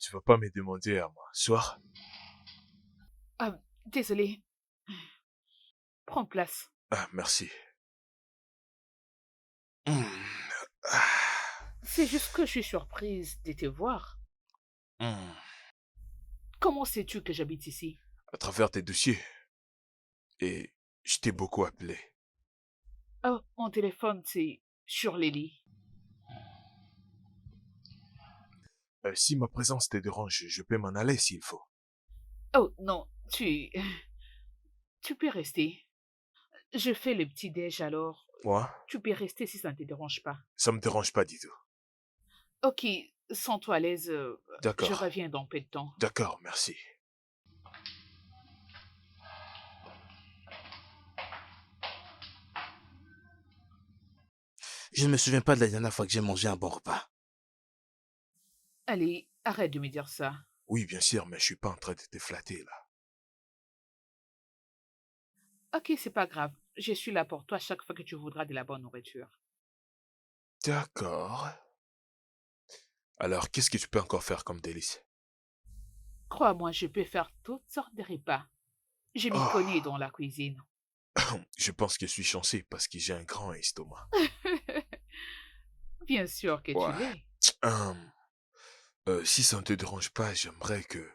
Tu vas pas me demander à m'asseoir? Ah, désolé. Prends place. Ah, merci. Hmm. Ah. C'est juste que je suis surprise de te voir. Hmm. Comment sais-tu que j'habite ici? À travers tes dossiers. Et je t'ai beaucoup appelé. Oh, mon téléphone, c'est sur les lits. Si ma présence te dérange, je peux m'en aller s'il faut. Oh, non, tu... Tu peux rester. Je fais le petit déj alors. Ouais, Tu peux rester si ça ne te dérange pas. ça me dérange pas du tout. Ok, sens-toi à l'aise. Je D'accord, reviens dans peu de temps. d'accord, merci. Je ne me souviens pas de la dernière fois que j'ai mangé un bon repas. Allez, arrête de me dire ça. Oui, bien sûr, mais je suis pas en train de te flatter, là. Ok, c'est pas grave. Je suis là pour toi chaque fois que tu voudras de la bonne nourriture. D'accord. Alors, qu'est-ce que tu peux encore faire comme délice? Crois-moi, je peux faire toutes sortes de repas. Je m'y connais Oh, dans la cuisine. je pense que je suis chanceux parce que j'ai un grand estomac. Bien sûr que tu Ouais. l'es. Hum, si ça ne te dérange pas, j'aimerais que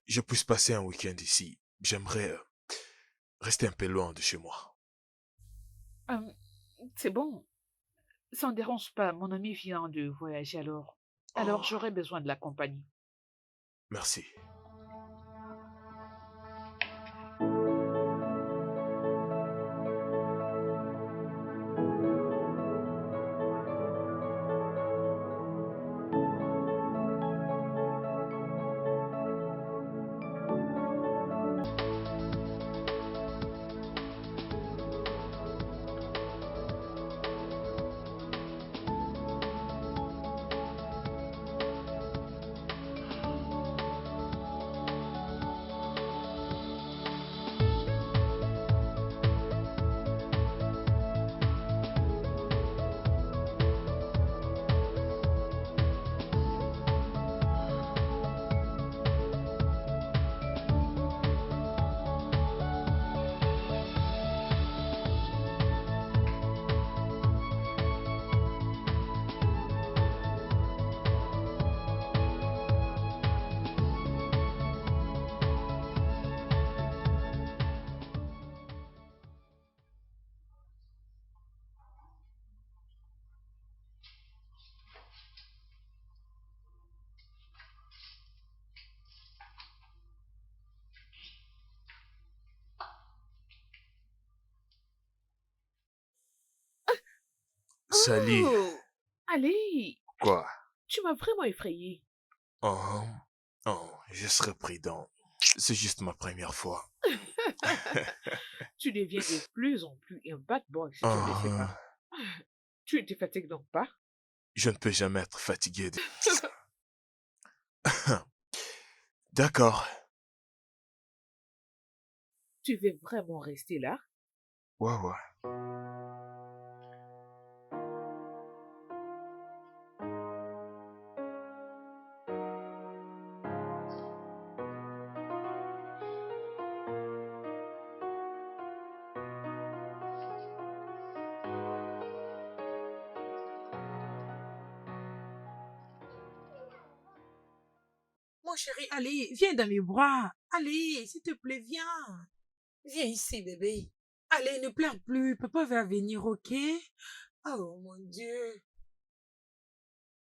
je puisse passer un week-end ici. J'aimerais rester un peu loin de chez moi. Hum, c'est bon. Ça ne dérange pas. Mon ami vient de voyager alors. Alors Oh, j'aurai besoin de la compagnie. merci. Salut. Oh, allez, Quoi? tu m'as vraiment effrayé. Oh, oh, je serai prudent. C'est juste ma première fois. Tu deviens de plus en plus un bad boy si tu ne le sais Oh, pas. Tu ne te fatigues donc pas? je ne peux jamais être fatigué. D'accord. Tu veux vraiment rester là? Ouais, ouais. Mon chéri, allez, viens dans mes bras. Allez, s'il te plaît, viens. Viens ici, bébé. Allez, ne pleure plus. Papa va venir, ok? Oh mon Dieu.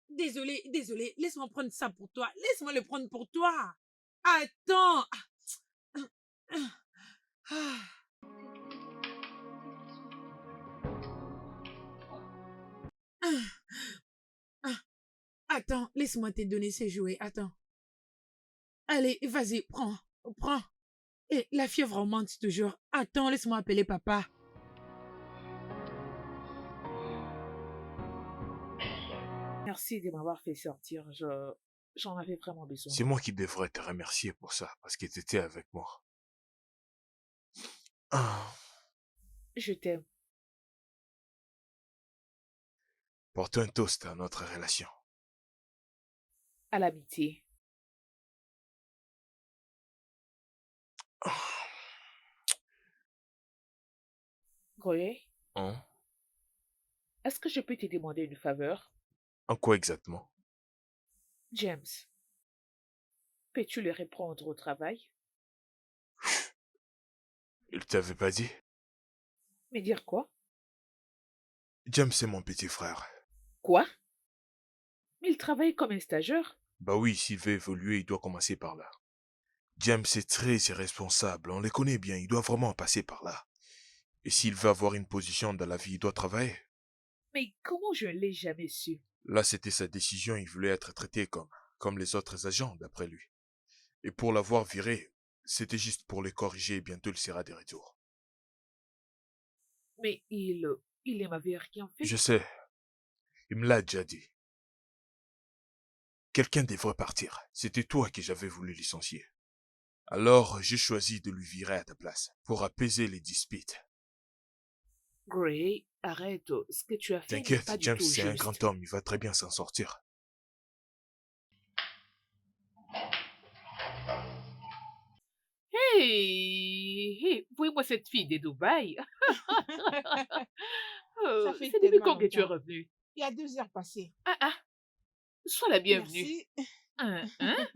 Désolé, désolé. Laisse-moi prendre ça pour toi. Laisse-moi le prendre pour toi. Attends. Ah, ah, ah. Attends, laisse-moi te donner ces jouets. Attends. Allez, vas-y, prends. Prends. Et la fièvre augmente toujours. Attends, laisse-moi appeler papa. Merci de m'avoir fait sortir. J'en avais vraiment besoin. C'est moi qui devrais te remercier pour ça, parce que tu étais avec moi. Ah, Je t'aime. porte un toast à notre relation. À l'amitié. Ah, Goye, hein? est-ce que je peux te demander une faveur? En quoi exactement? James, peux-tu le reprendre au travail? Il t'avait pas dit? Me dire quoi? James, c'est mon petit frère. Quoi? Mais il travaille comme un stagiaire. Bah oui, s'il veut évoluer, il doit commencer par là. James est très irresponsable, on les connaît bien, il doit vraiment passer par là. Et s'il veut avoir une position dans la vie, il doit travailler. Mais comment je ne l'ai jamais su? Là, c'était sa décision, il voulait être traité comme les autres agents, d'après lui. Et pour l'avoir viré, c'était juste pour les corriger et bientôt il sera de retour. Mais il ne m'avait rien fait. Je sais, il me l'a déjà dit. Quelqu'un devrait partir. C'était toi que j'avais voulu licencier. Alors, j'ai choisi de lui virer à ta place, pour apaiser les disputes. Gray, arrête, ce que tu as fait n'est T'inquiète, pas du James tout c'est un juste. grand homme, il va très bien s'en sortir. Hey, hey, voyez-moi cette fille de Dubaï. Ça fait C'est depuis tellement quand que tu es longtemps. revenu? Il y a 2 heures passées. Ah ah, sois la bienvenue. Merci. Hein?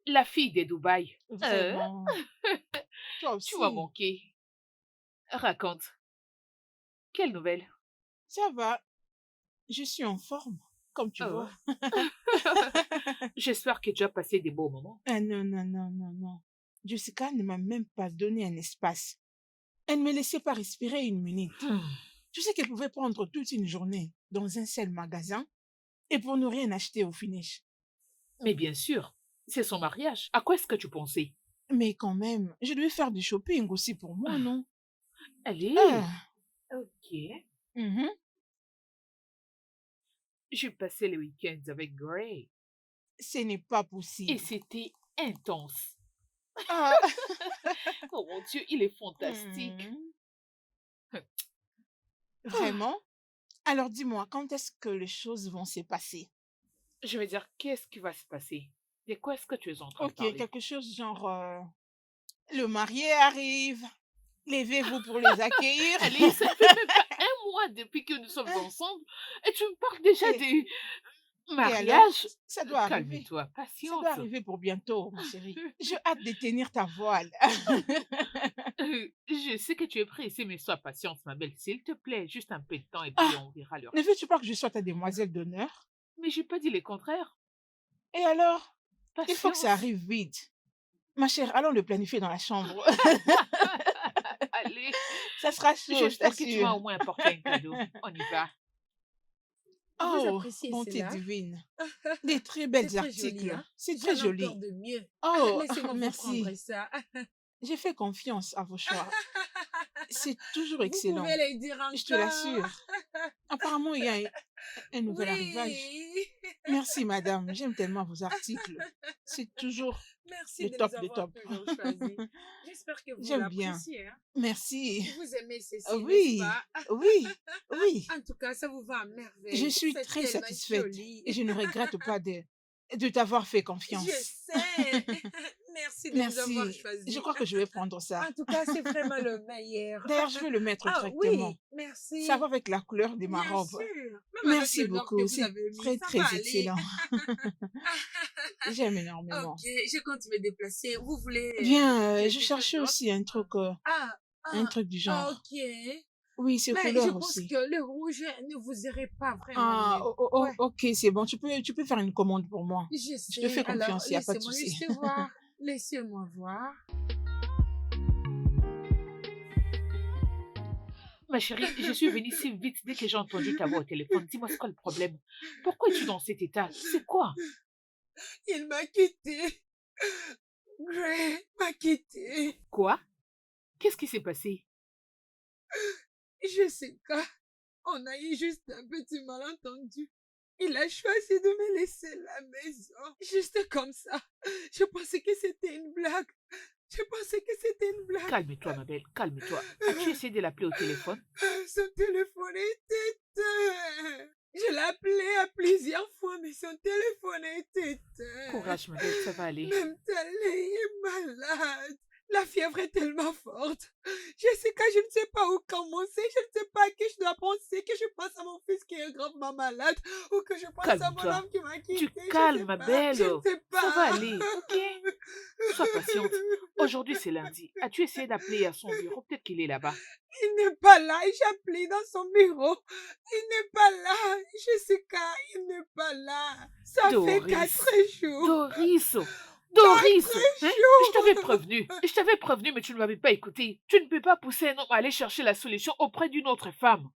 La fille de Dubaï. Vraiment. Toi Tu m'as aussi. manqué. Raconte. Quelle nouvelle? Ça va. Je suis en forme, comme tu Oh. vois. J'espère que tu as passé des beaux moments. Ah non, non, non, non, non. Jessica ne m'a même pas donné un espace. Elle ne me laissait pas respirer une minute. Tu sais qu'elle pouvait prendre toute une journée dans un seul magasin et pour ne rien acheter au finish. Mais bien sûr, c'est son mariage. À quoi est-ce que tu pensais? Mais quand même, je devais faire du shopping aussi pour moi, non? Allez. Ah, Ok. mhm. J'ai passé le week-end avec Gray Ce n'est pas et possible. c'était intense. Ah. Oh mon Dieu, il est fantastique. Mhm. Vraiment? Alors dis-moi, quand est-ce que les choses vont se passer? Je veux dire, qu'est-ce qui va se passer? De quoi est-ce que tu es en train de Ok, parler? quelque chose genre le marié arrive, levez-vous pour les accueillir. Allez, ça fait même pas un mois depuis que nous sommes ensemble et tu me parles déjà Et- de Et alors, mariage. ça doit arriver. Calme-toi, Ça patience. doit arriver pour bientôt, ma chérie. J'ai hâte de tenir ta voile. Je sais que tu es pressée, mais sois patiente, ma belle, s'il te plaît. Juste un peu de temps et puis Ah. on verra l'heure. Ne veux-tu pas que je sois ta demoiselle d'honneur? Mais j'ai pas dit le contraire. Et alors, il faut que ça Patience. arrive vite. Ma chère, allons le planifier dans la chambre. Allez, Ça sera chaud, je j'espère que tu t'assure. vas au moins apporter un cadeau. On y va. Vous Oh, appréciez bonté cela? divine. Des très belles C'est très joli, articles. hein? C'est très J'en ai joli. encore de mieux. Oh, Laissez-moi vous merci. prendre ça. J'ai fait confiance à vos choix. C'est toujours Vous excellent. pouvez les dire encore. Je te l'assure. Apparemment, il y a un nouvel arrivage. Oui. Merci, madame. J'aime tellement vos articles. C'est toujours Merci le de top les de avoir top. toujours choisis. J'espère que vous J'aime bien. l'appréciez. Hein? Merci. Vous aimez ceci, Oui, n'est-ce pas? oui, oui. En tout cas, ça vous va à merveille. Je suis C'est très tellement satisfaite joli. et je ne regrette pas de t'avoir fait Je confiance. sais. Merci de nous avoir Merci. choisis. Je crois que je vais prendre ça. En tout cas, c'est vraiment le meilleur. D'ailleurs, je vais le mettre Ah directement. oui, merci. Ça va avec la couleur de ma Bien robe. sûr. Même Merci avec le noir que beaucoup. vous C'est avez mis, très, ça très va aller. excellent. J'aime énormément. Ok, je compte me déplacer. Vous voulez Bien, quelque je chose cherchais d'autre? aussi un Ah, truc du genre. ok. Oui, ces Mais je couleurs pense aussi. que le rouge ne vous irait pas vraiment Ah, mieux. Ouais, ok, c'est bon. Tu peux faire une commande pour moi. je Je te fais sais. Alors, confiance, il n'y a pas de laissez-moi souci. juste voir. Laissez-moi voir. Ma chérie, je suis venue si vite dès que j'ai entendu ta voix au téléphone. Dis-moi, c'est quoi le problème? Pourquoi es-tu dans cet état? C'est quoi? Il m'a quitté. Gray m'a quitté. Quoi? Qu'est-ce qui s'est passé? Jessica, on a eu juste un petit malentendu. Il a choisi de me laisser la maison. Juste comme ça. Je pensais que c'était une blague. Je pensais que c'était une blague. Calme-toi, ma belle, calme-toi. As-tu essayé de l'appeler au téléphone? Son téléphone est éteint. Je l'ai appelé à plusieurs fois, mais son téléphone est éteint. Courage, ma belle, ça va aller. Même Talé est malade. La fièvre est tellement forte. Jessica, je ne sais pas où commencer. Je ne sais pas à qui je dois penser. Que je pense à mon fils qui est gravement malade. Ou que je pense à mon Calme-toi. homme qui m'a quitté. Tu Je calmes, sais ma pas. belle. Je ne sais pas. Ça va aller, ok? Sois patiente. Aujourd'hui, c'est lundi. As-tu essayé d'appeler à son bureau? Peut-être qu'il est là-bas. Il n'est pas là. J'ai appelé dans son bureau. Il n'est pas là. Jessica, il n'est pas là. Ça fait Doris. 4 jours. Doris! Doris! Hein? Je t'avais Je t'avais prévenu, mais tu ne m'avais pas écouté. Tu ne peux pas pousser un homme à aller chercher la solution auprès d'une autre femme.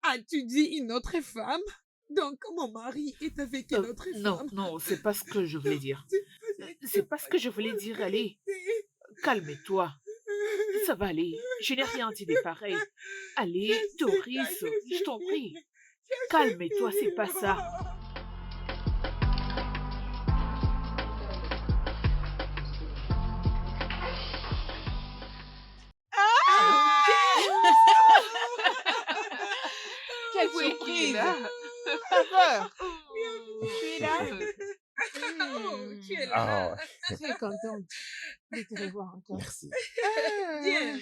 As-tu dit une autre femme? Donc, mon mari est avec une autre Non, femme. non, c'est pas ce que je voulais dire. C'est C'est pas ce que je voulais dire, allez. Calme-toi. Ça va aller. Je n'ai rien dit de pareil. Allez, Doris, je t'en prie. Calme-toi, c'est pas ça. Quelle Oui, surprise! là. Faveur! Oh. Tu es là? Oh, tu es Ah, là. Je suis contente de te revoir encore. merci. James.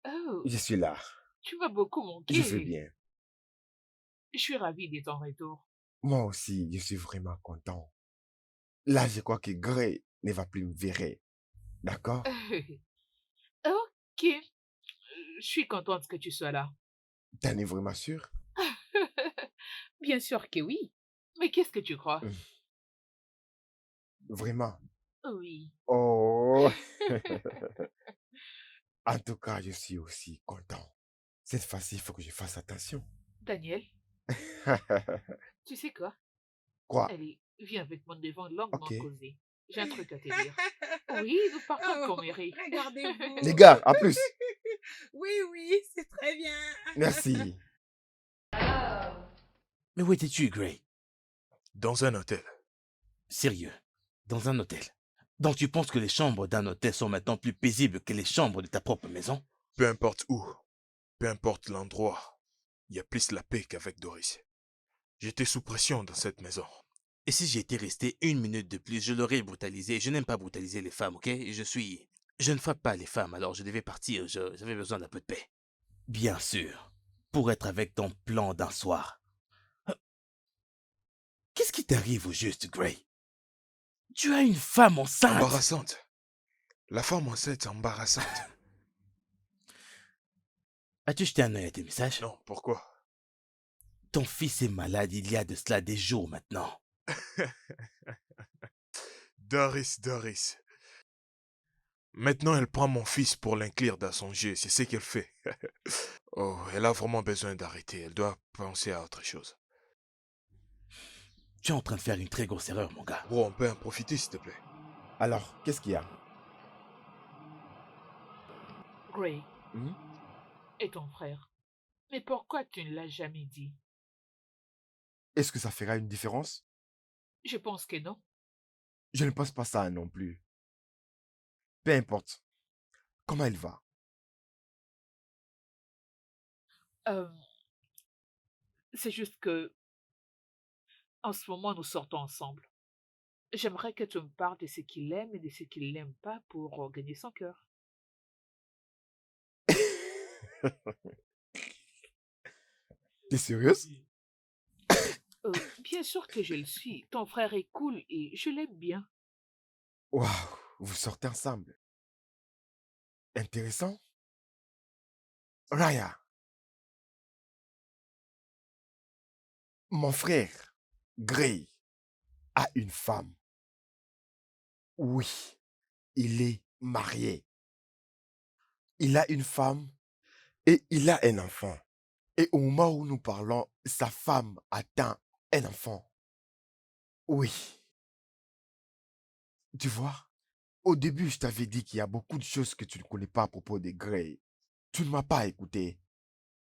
Oh, Je suis là. tu m'as beaucoup Je vais manqué. bien. Je suis ravie de ton retour. Moi aussi, je suis vraiment content. Là, je crois que Gray ne va plus me virer. D'accord? Ok. Je suis contente que tu sois là. T'en es vraiment sûr? Bien sûr que oui. Mais qu'est-ce que tu crois? Vraiment? Oui. Oh! En tout cas, je suis aussi content. Cette fois-ci, il faut que je fasse attention. Daniel, tu sais quoi? Quoi? Allez, viens avec moi devant longuement Ok. causer. J'ai un truc à te dire. Oui, nous partons Oh, comme Mary. regardez-vous. Les gars, à plus. Oui, oui, c'est très bien. Merci. Mais où étais-tu, Gray? Dans un hôtel. Sérieux, dans un hôtel. Donc tu penses que les chambres d'un hôtel sont maintenant plus paisibles que les chambres de ta propre maison? Peu importe où, peu importe l'endroit, il y a plus la paix qu'avec Doris. J'étais sous pression dans cette maison. Et si j'étais resté 1 minute de plus, je l'aurais brutalisé. Je n'aime pas brutaliser les femmes, ok? Je ne frappe pas les femmes, alors je devais partir. J'avais besoin d'un peu de paix. Bien sûr. Pour être avec ton plan d'un soir. Qu'est-ce qui t'arrive au juste, Gray? Tu as une femme enceinte! Embarrassante. La femme enceinte est embarrassante. As-tu jeté un œil à tes messages? Non, pourquoi? Ton fils est malade il y a de cela des jours maintenant. Doris. Maintenant, elle prend mon fils pour l'inclure dans son jeu. C'est ce qu'elle fait. Oh, elle a vraiment besoin d'arrêter. Elle doit penser à autre chose. Tu es en train de faire une très grosse erreur, mon gars. Bro, on peut en profiter, s'il te plaît. Alors, qu'est-ce qu'il y a? Gray Hmm? et ton frère. Mais pourquoi tu ne l'as jamais dit? Est-ce que ça fera une différence? Je pense que non. Je ne pense pas ça non plus. Peu importe. Comment elle va? Euh, c'est juste que, en ce moment, nous sortons ensemble. J'aimerais que tu me parles de ce qu'il aime et de ce qu'il n'aime pas pour gagner son cœur. T'es sérieuse? Bien sûr que je le suis. Ton frère est cool et je l'aime bien. Waouh, vous sortez ensemble. Intéressant. Raya, mon frère, Gray, a une femme. Oui, il est marié. Il a une femme et il a un enfant. Et au moment où nous parlons, sa femme attend un enfant. Oui, tu vois, au début, je t'avais dit qu'il y a beaucoup de choses que tu ne connais pas à propos de Gray. Tu ne m'as pas écouté.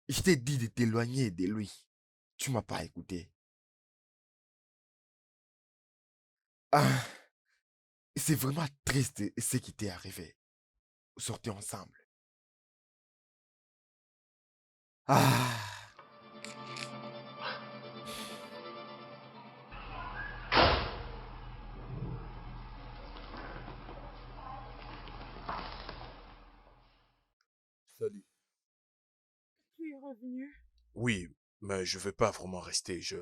Je t'ai dit de t'éloigner de lui. Tu m'as pas écouté. Ah, c'est vraiment triste ce qui t'est arrivé. Sortez ensemble. Ah, Salut. Tu es revenu. Oui, mais je vais pas vraiment rester. Je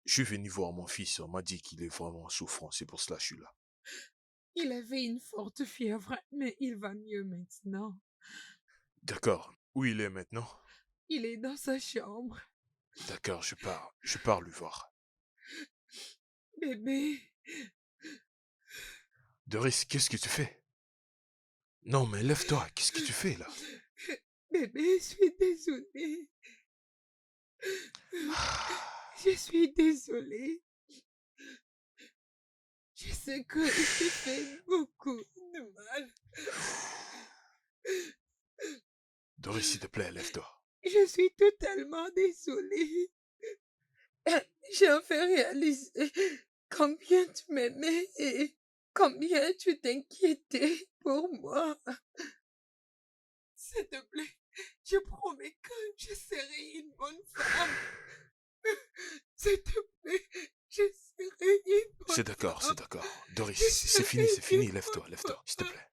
suis venu voir mon fils. On m'a dit qu'il est vraiment souffrant. C'est pour cela que je suis là. Il avait une forte fièvre, mais il va mieux maintenant. D'accord. Où il est maintenant? Il est dans sa chambre. D'accord, je pars lui voir. Bébé, Doris, qu'est-ce que tu fais? Non, mais lève-toi, qu'est-ce que tu fais là? bébé, je suis désolée. Je suis désolée. Je sais que je t'ai fait beaucoup de mal. Doris, s'il te plaît, lève-toi. Je suis totalement désolée. J'ai enfin réalisé combien tu m'aimais et combien tu t'inquiétais pour moi. S'il te plaît, je promets que je serai une bonne femme. S'il te plaît, je serai une C'est bonne d'accord, c'est femme. d'accord. Doris, Je c'est serai fini, une lève-toi, bonne lève-toi, s'il te femme. plaît.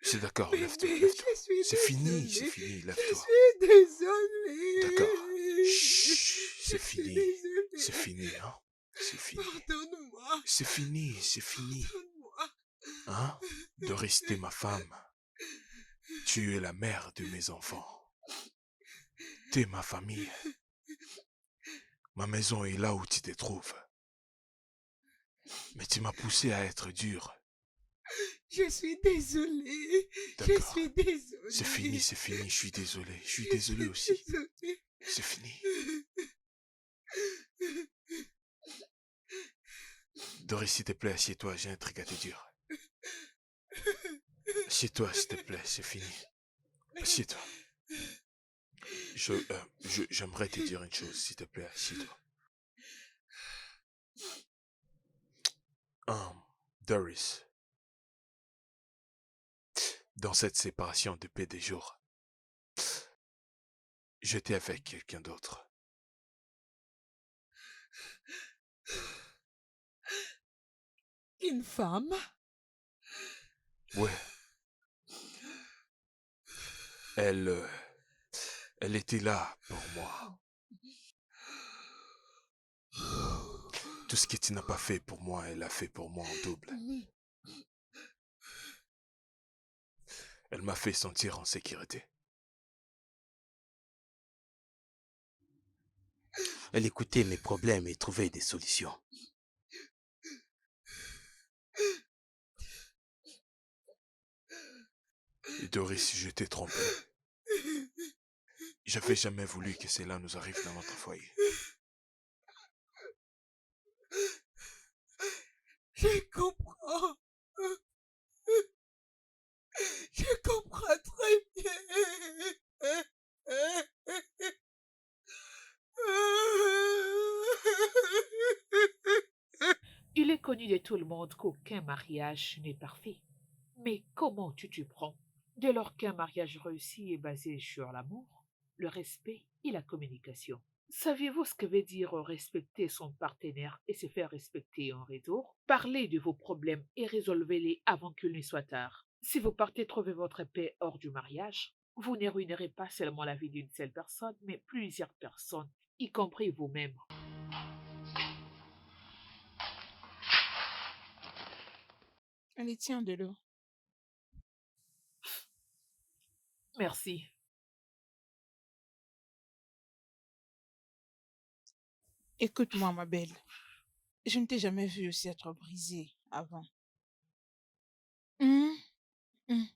C'est d'accord, lève-toi, Bébé, lève-toi. je suis C'est désolée. fini, Je lève-toi. suis désolée. D'accord. Chut, Je suis désolée. c'est fini, hein. C'est fini. Pardonne-moi. C'est fini, c'est fini. Pardonne-moi. Hein? Doris, t'es ma femme. Tu es la mère de mes enfants. T'es ma famille. Ma maison est là où tu te trouves. Mais tu m'as poussé à être dur. Je suis désolée. Je D'accord. suis désolée. C'est fini, je suis désolé. Je suis Je désolé suis aussi. désolée. C'est fini. Doris, s'il te plaît, assieds-toi, j'ai un truc à te dire. Assieds-toi, s'il te plaît, c'est fini. Assieds-toi. J'aimerais te dire une chose, s'il te plaît, assieds-toi. Doris, dans cette séparation depuis des jours, j'étais avec quelqu'un d'autre. Une femme? Ouais. Elle était là pour moi. Tout ce que tu n'as pas fait pour moi, elle a fait pour moi en double. Elle m'a fait sentir en sécurité. Elle écoutait mes problèmes et trouvait des solutions. Et Doris, je t'ai trompé. J'avais jamais voulu que cela nous arrive dans notre foyer. Je comprends. Je comprends très bien. Il est connu de tout le monde qu'aucun mariage n'est parfait. Mais comment tu t'y prends? Dès lors qu'un mariage réussi est basé sur l'amour, le respect et la communication. Saviez-vous ce que veut dire respecter son partenaire et se faire respecter en retour? Parlez de vos problèmes et résolvez-les avant qu'il ne soit tard. Si vous partez trouver votre paix hors du mariage, vous ne ruinerez pas seulement la vie d'une seule personne, mais plusieurs personnes, y compris vous-même. Allez, tiens de l'eau. Merci. Écoute-moi, ma belle. Je ne t'ai jamais vue aussi être brisée avant. Hum, hum.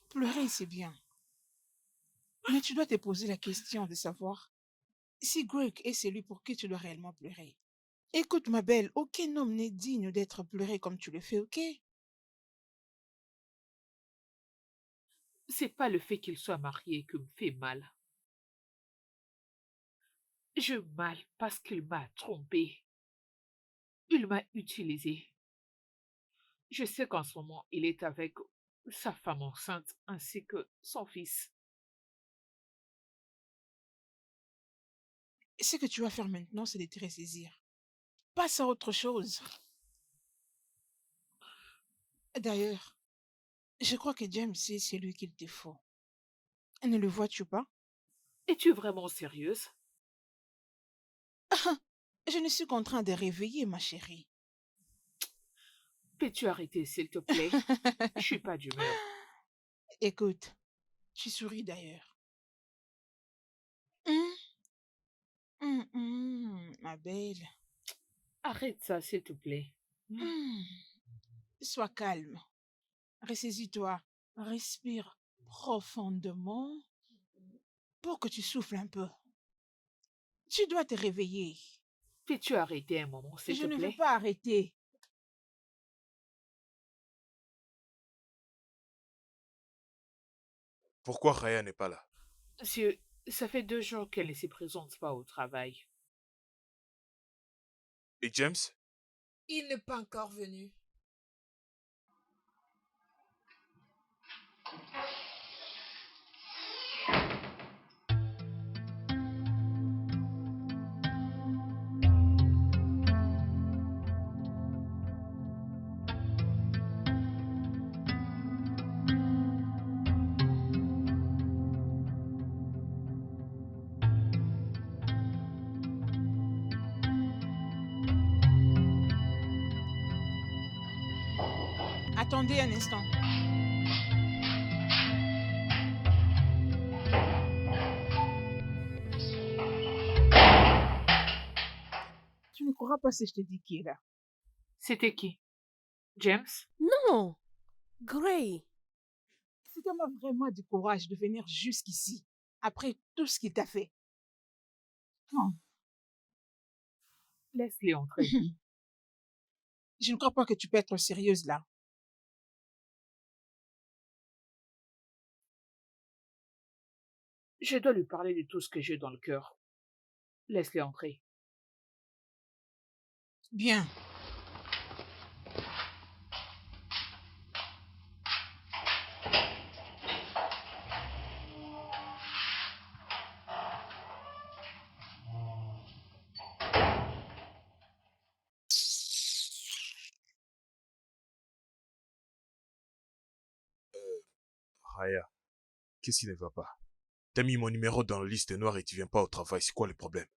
Pleurer, c'est bien. Mais tu dois te poser la question de savoir si Greg est celui pour qui tu dois réellement pleurer. Écoute, ma belle, aucun homme n'est digne d'être pleuré comme tu le fais, ok? C'est pas le fait qu'il soit marié qui me fait mal. Je mal parce qu'il m'a trompé. Il m'a utilisé. Je sais qu'en ce moment, il est avec sa femme enceinte ainsi que son fils. Ce que tu vas faire maintenant, c'est de te ressaisir. Passe à autre chose. D'ailleurs, je crois que James c'est celui qu'il te faut. Ne le vois-tu pas? Es-tu vraiment sérieuse? Je ne suis qu'en train de réveiller, ma chérie. Peux-tu arrêter, s'il te plaît? Je suis pas d'humeur. Écoute, tu souris d'ailleurs. Hum, ma belle. Arrête ça, s'il te plaît. Hmm. Sois calme. Ressaisis-toi. Respire profondément pour que tu souffles un peu. Tu dois te réveiller. Peux-tu arrêter un moment, s'il Je te ne veux plaît? pas arrêter. Pourquoi Raya n'est pas là? Monsieur, ça fait 2 jours qu'elle ne se présente pas au travail. Et James? Il n'est pas encore venu. Attendez un instant. Tu ne crois pas si je te dis qui est là. C'était qui? James? Non, Gray. C'est à moi vraiment du courage de venir jusqu'ici, après tout ce qu'il t'a fait. Non. Laisse-les entrer. Je ne crois pas que tu peux être sérieuse là. Je dois lui parler de tout ce que j'ai dans le cœur. Laisse-les entrer. Bien. Raya, qu'est-ce qui ne va pas? T'as mis mon numéro dans la liste noire et tu viens pas au travail, c'est quoi le problème?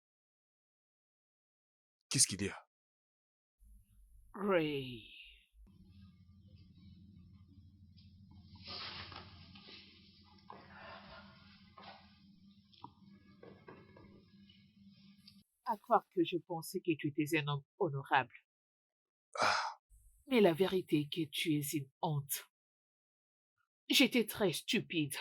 Qu'est-ce qu'il y a? Gray. À croire que je pensais que tu étais un homme honorable. Ah, Mais la vérité est que tu es une honte. J'étais très stupide.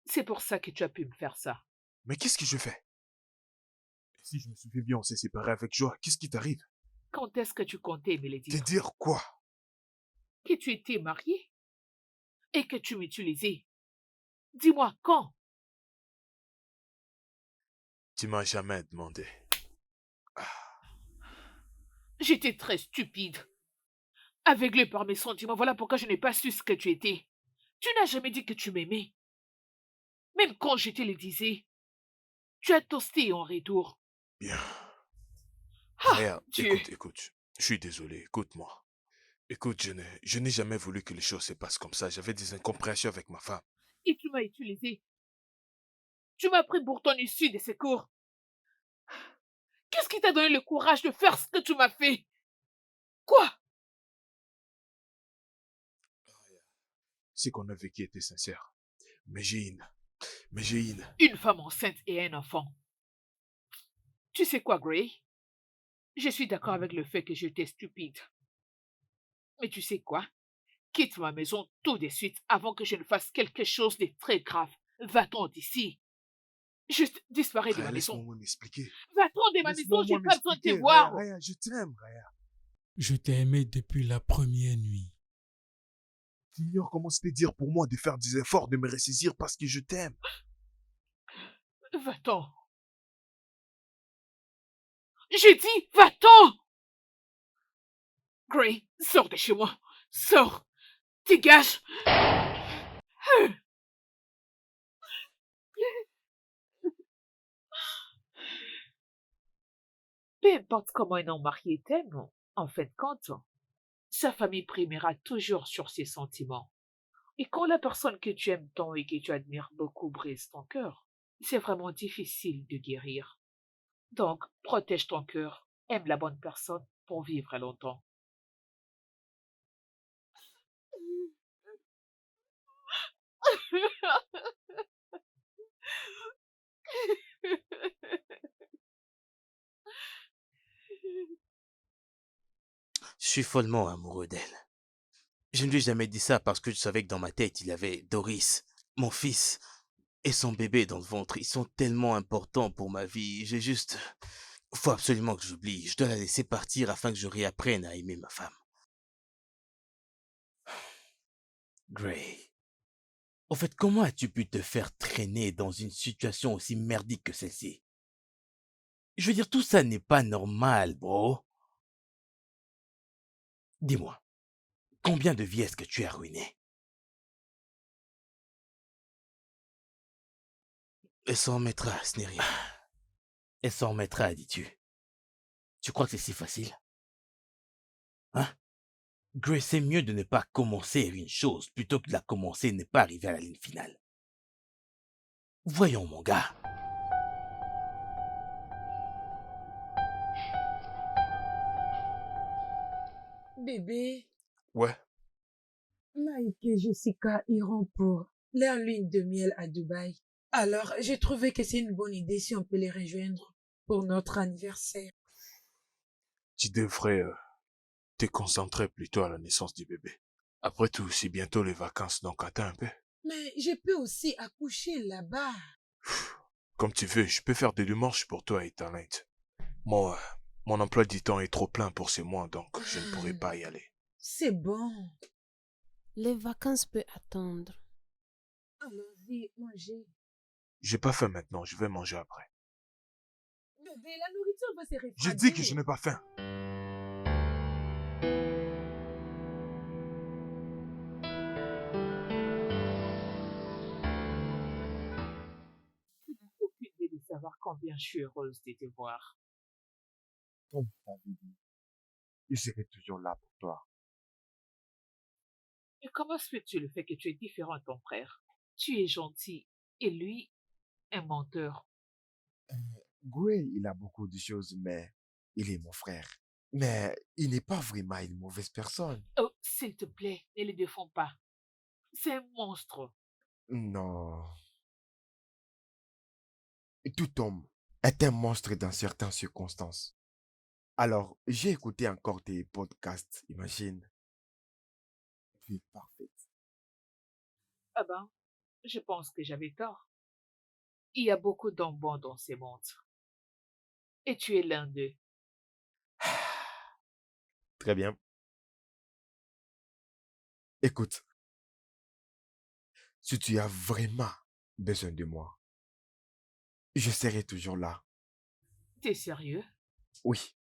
C'est pour ça que tu as pu me faire ça. mais qu'est-ce que je fais? Si je me souviens bien, on s'est séparés avec joie. Qu'est-ce qui t'arrive? Quand est-ce que tu comptais me le Te dire? dire quoi? Que tu étais marié et que tu m'utilisais. Dis-moi quand? Tu m'as jamais demandé. J'étais très stupide. Aveuglé par mes sentiments, voilà pourquoi je n'ai pas su ce que tu étais. Tu n'as jamais dit que tu m'aimais. Même quand je te le disais, tu as toasté en retour. Bien. Ah, Raya, Dieu. écoute. Je suis désolé, écoute-moi. Écoute, je n'ai jamais voulu que les choses se passent comme ça. J'avais des incompréhensions avec ma femme. Et tu m'as utilisé. Tu m'as pris pour ton issue de secours. Qu'est-ce qui t'a donné le courage de faire ce que tu m'as fait? Quoi? C'est qu'on a vécu était sincère. Mais j'ai une. Une femme enceinte et un enfant. Tu sais quoi, Gray? Je suis d'accord avec le fait que j'étais stupide. Mais tu sais quoi? Quitte ma maison tout de suite avant que je ne fasse quelque chose de très grave. Va-t'en d'ici. Juste disparais de Raya, ma maison. laisse-moi m'expliquer. Va-t'en de ma maison, Laisse-moi j'ai pas besoin de te m'expliquer. voir. Raya, je t'aime, Raya. Je t'ai aimé depuis la première nuit. Tu ignores comment c'était dire pour moi de faire des efforts, de me ressaisir parce que je t'aime. Va-t'en. J'ai dit, va-t'en. Gray, sors de chez moi. Sors. Dégage. Peu importe comment un homme marié t'aime, en fin de compte, sa famille primera toujours sur ses sentiments. Et quand la personne que tu aimes tant et que tu admires beaucoup brise ton cœur, c'est vraiment difficile de guérir. Donc, protège ton cœur, aime la bonne personne pour vivre longtemps. Je suis follement amoureux d'elle. Je ne lui ai jamais dit ça parce que je savais que dans ma tête, il y avait Doris, mon fils, et son bébé dans le ventre. Ils sont tellement importants pour ma vie. Faut absolument que j'oublie. Je dois la laisser partir afin que je réapprenne à aimer ma femme. Gray, au fait, comment as-tu pu te faire traîner dans une situation aussi merdique que celle-ci? Je veux dire, tout ça n'est pas normal, bro. Dis-moi, combien de vies est-ce que tu as ruinées? Elle s'en remettra, ce n'est rien. Elle s'en remettra, dis-tu. Tu crois que c'est si facile? Hein? Gray, c'est mieux de ne pas commencer une chose plutôt que de la commencer et ne pas arriver à la ligne finale. Voyons, mon gars. Bébé, Ouais, Mike et Jessica iront pour leur lune de miel à Dubaï. Alors, j'ai trouvé que c'est une bonne idée si on peut les rejoindre pour notre anniversaire. tu devrais te concentrer plutôt à la naissance du bébé. Après tout, c'est bientôt les vacances, donc attends un peu. Mais je peux aussi accoucher là-bas. Comme tu veux, je peux faire des démarches pour toi et ta Nate. Moi, mon emploi du temps est trop plein pour ces mois, donc je ne pourrai pas y aller. C'est bon. Les vacances peuvent attendre. Allons-y, mangez. J'ai pas faim maintenant, je vais manger après. Bébé, la nourriture va se refroidir. J'ai dit que je n'ai pas faim. Tu n'as aucune idée de savoir combien je suis heureuse de te voir. Comme je t'avais dit, je serai toujours là pour toi. Et comment se fait-tu le fait que tu es différent de ton frère? Tu es gentil et lui, un menteur. Gray, il a beaucoup de choses, mais il est mon frère. Mais il n'est pas vraiment une mauvaise personne. Oh, s'il te plaît, ne le défends pas. C'est un monstre. Non. Tout homme est un monstre dans certaines circonstances. Alors, j'ai écouté encore tes podcasts, imagine. Tu es parfaite. Ah ben, je pense que j'avais tort. Il y a beaucoup d'hommes bons dans ces montres. Et tu es l'un d'eux. Très bien. Écoute, si tu as vraiment besoin de moi, je serai toujours là. T'es sérieux? Oui,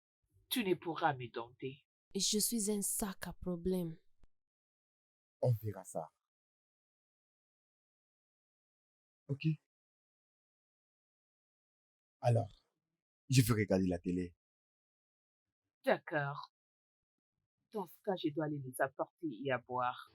Tu ne pourras me dompter. Je suis un sac à problème. on verra ça. Ok. Alors, je vais regarder la télé. D'accord. Dans ce cas, je dois aller nous apporter et à boire.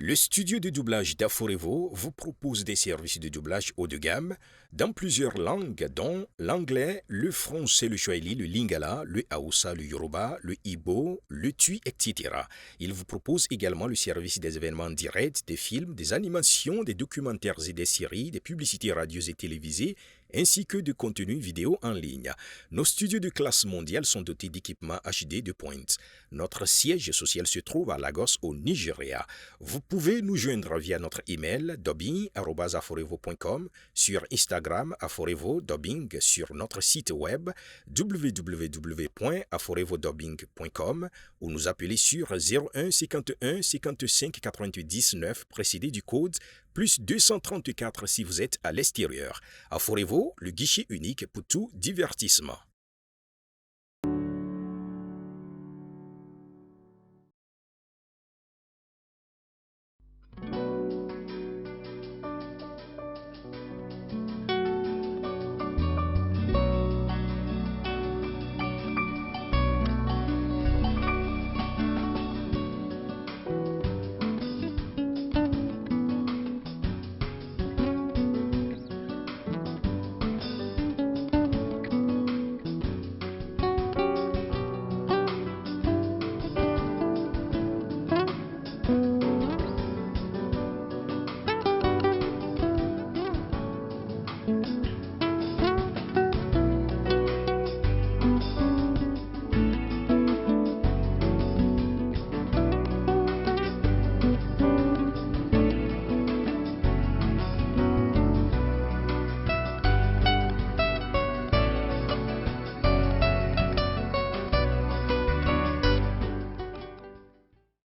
Le studio de doublage d'Aforevo vous propose des services de doublage haut de gamme dans plusieurs langues, dont l'anglais, le français, le swahili, le lingala, le hausa, le yoruba, le igbo, le tui, etc. Il vous propose également le service des événements directs, des films, des animations, des documentaires et des séries, des publicités radios et télévisées, ainsi que de contenus vidéo en ligne. Nos studios de classe mondiale sont dotés d'équipements HD de pointe. Notre siège social se trouve à Lagos, au Nigeria. Vous pouvez nous joindre via notre email dubbing@aforevo.com, sur Instagram aforevo-dubbing, sur notre site web www.aforevodubbing.com ou nous appeler sur 01 51 55 98 9 précédé du code plus 234 si vous êtes à l'extérieur. Aforevo, le guichet unique pour tout divertissement.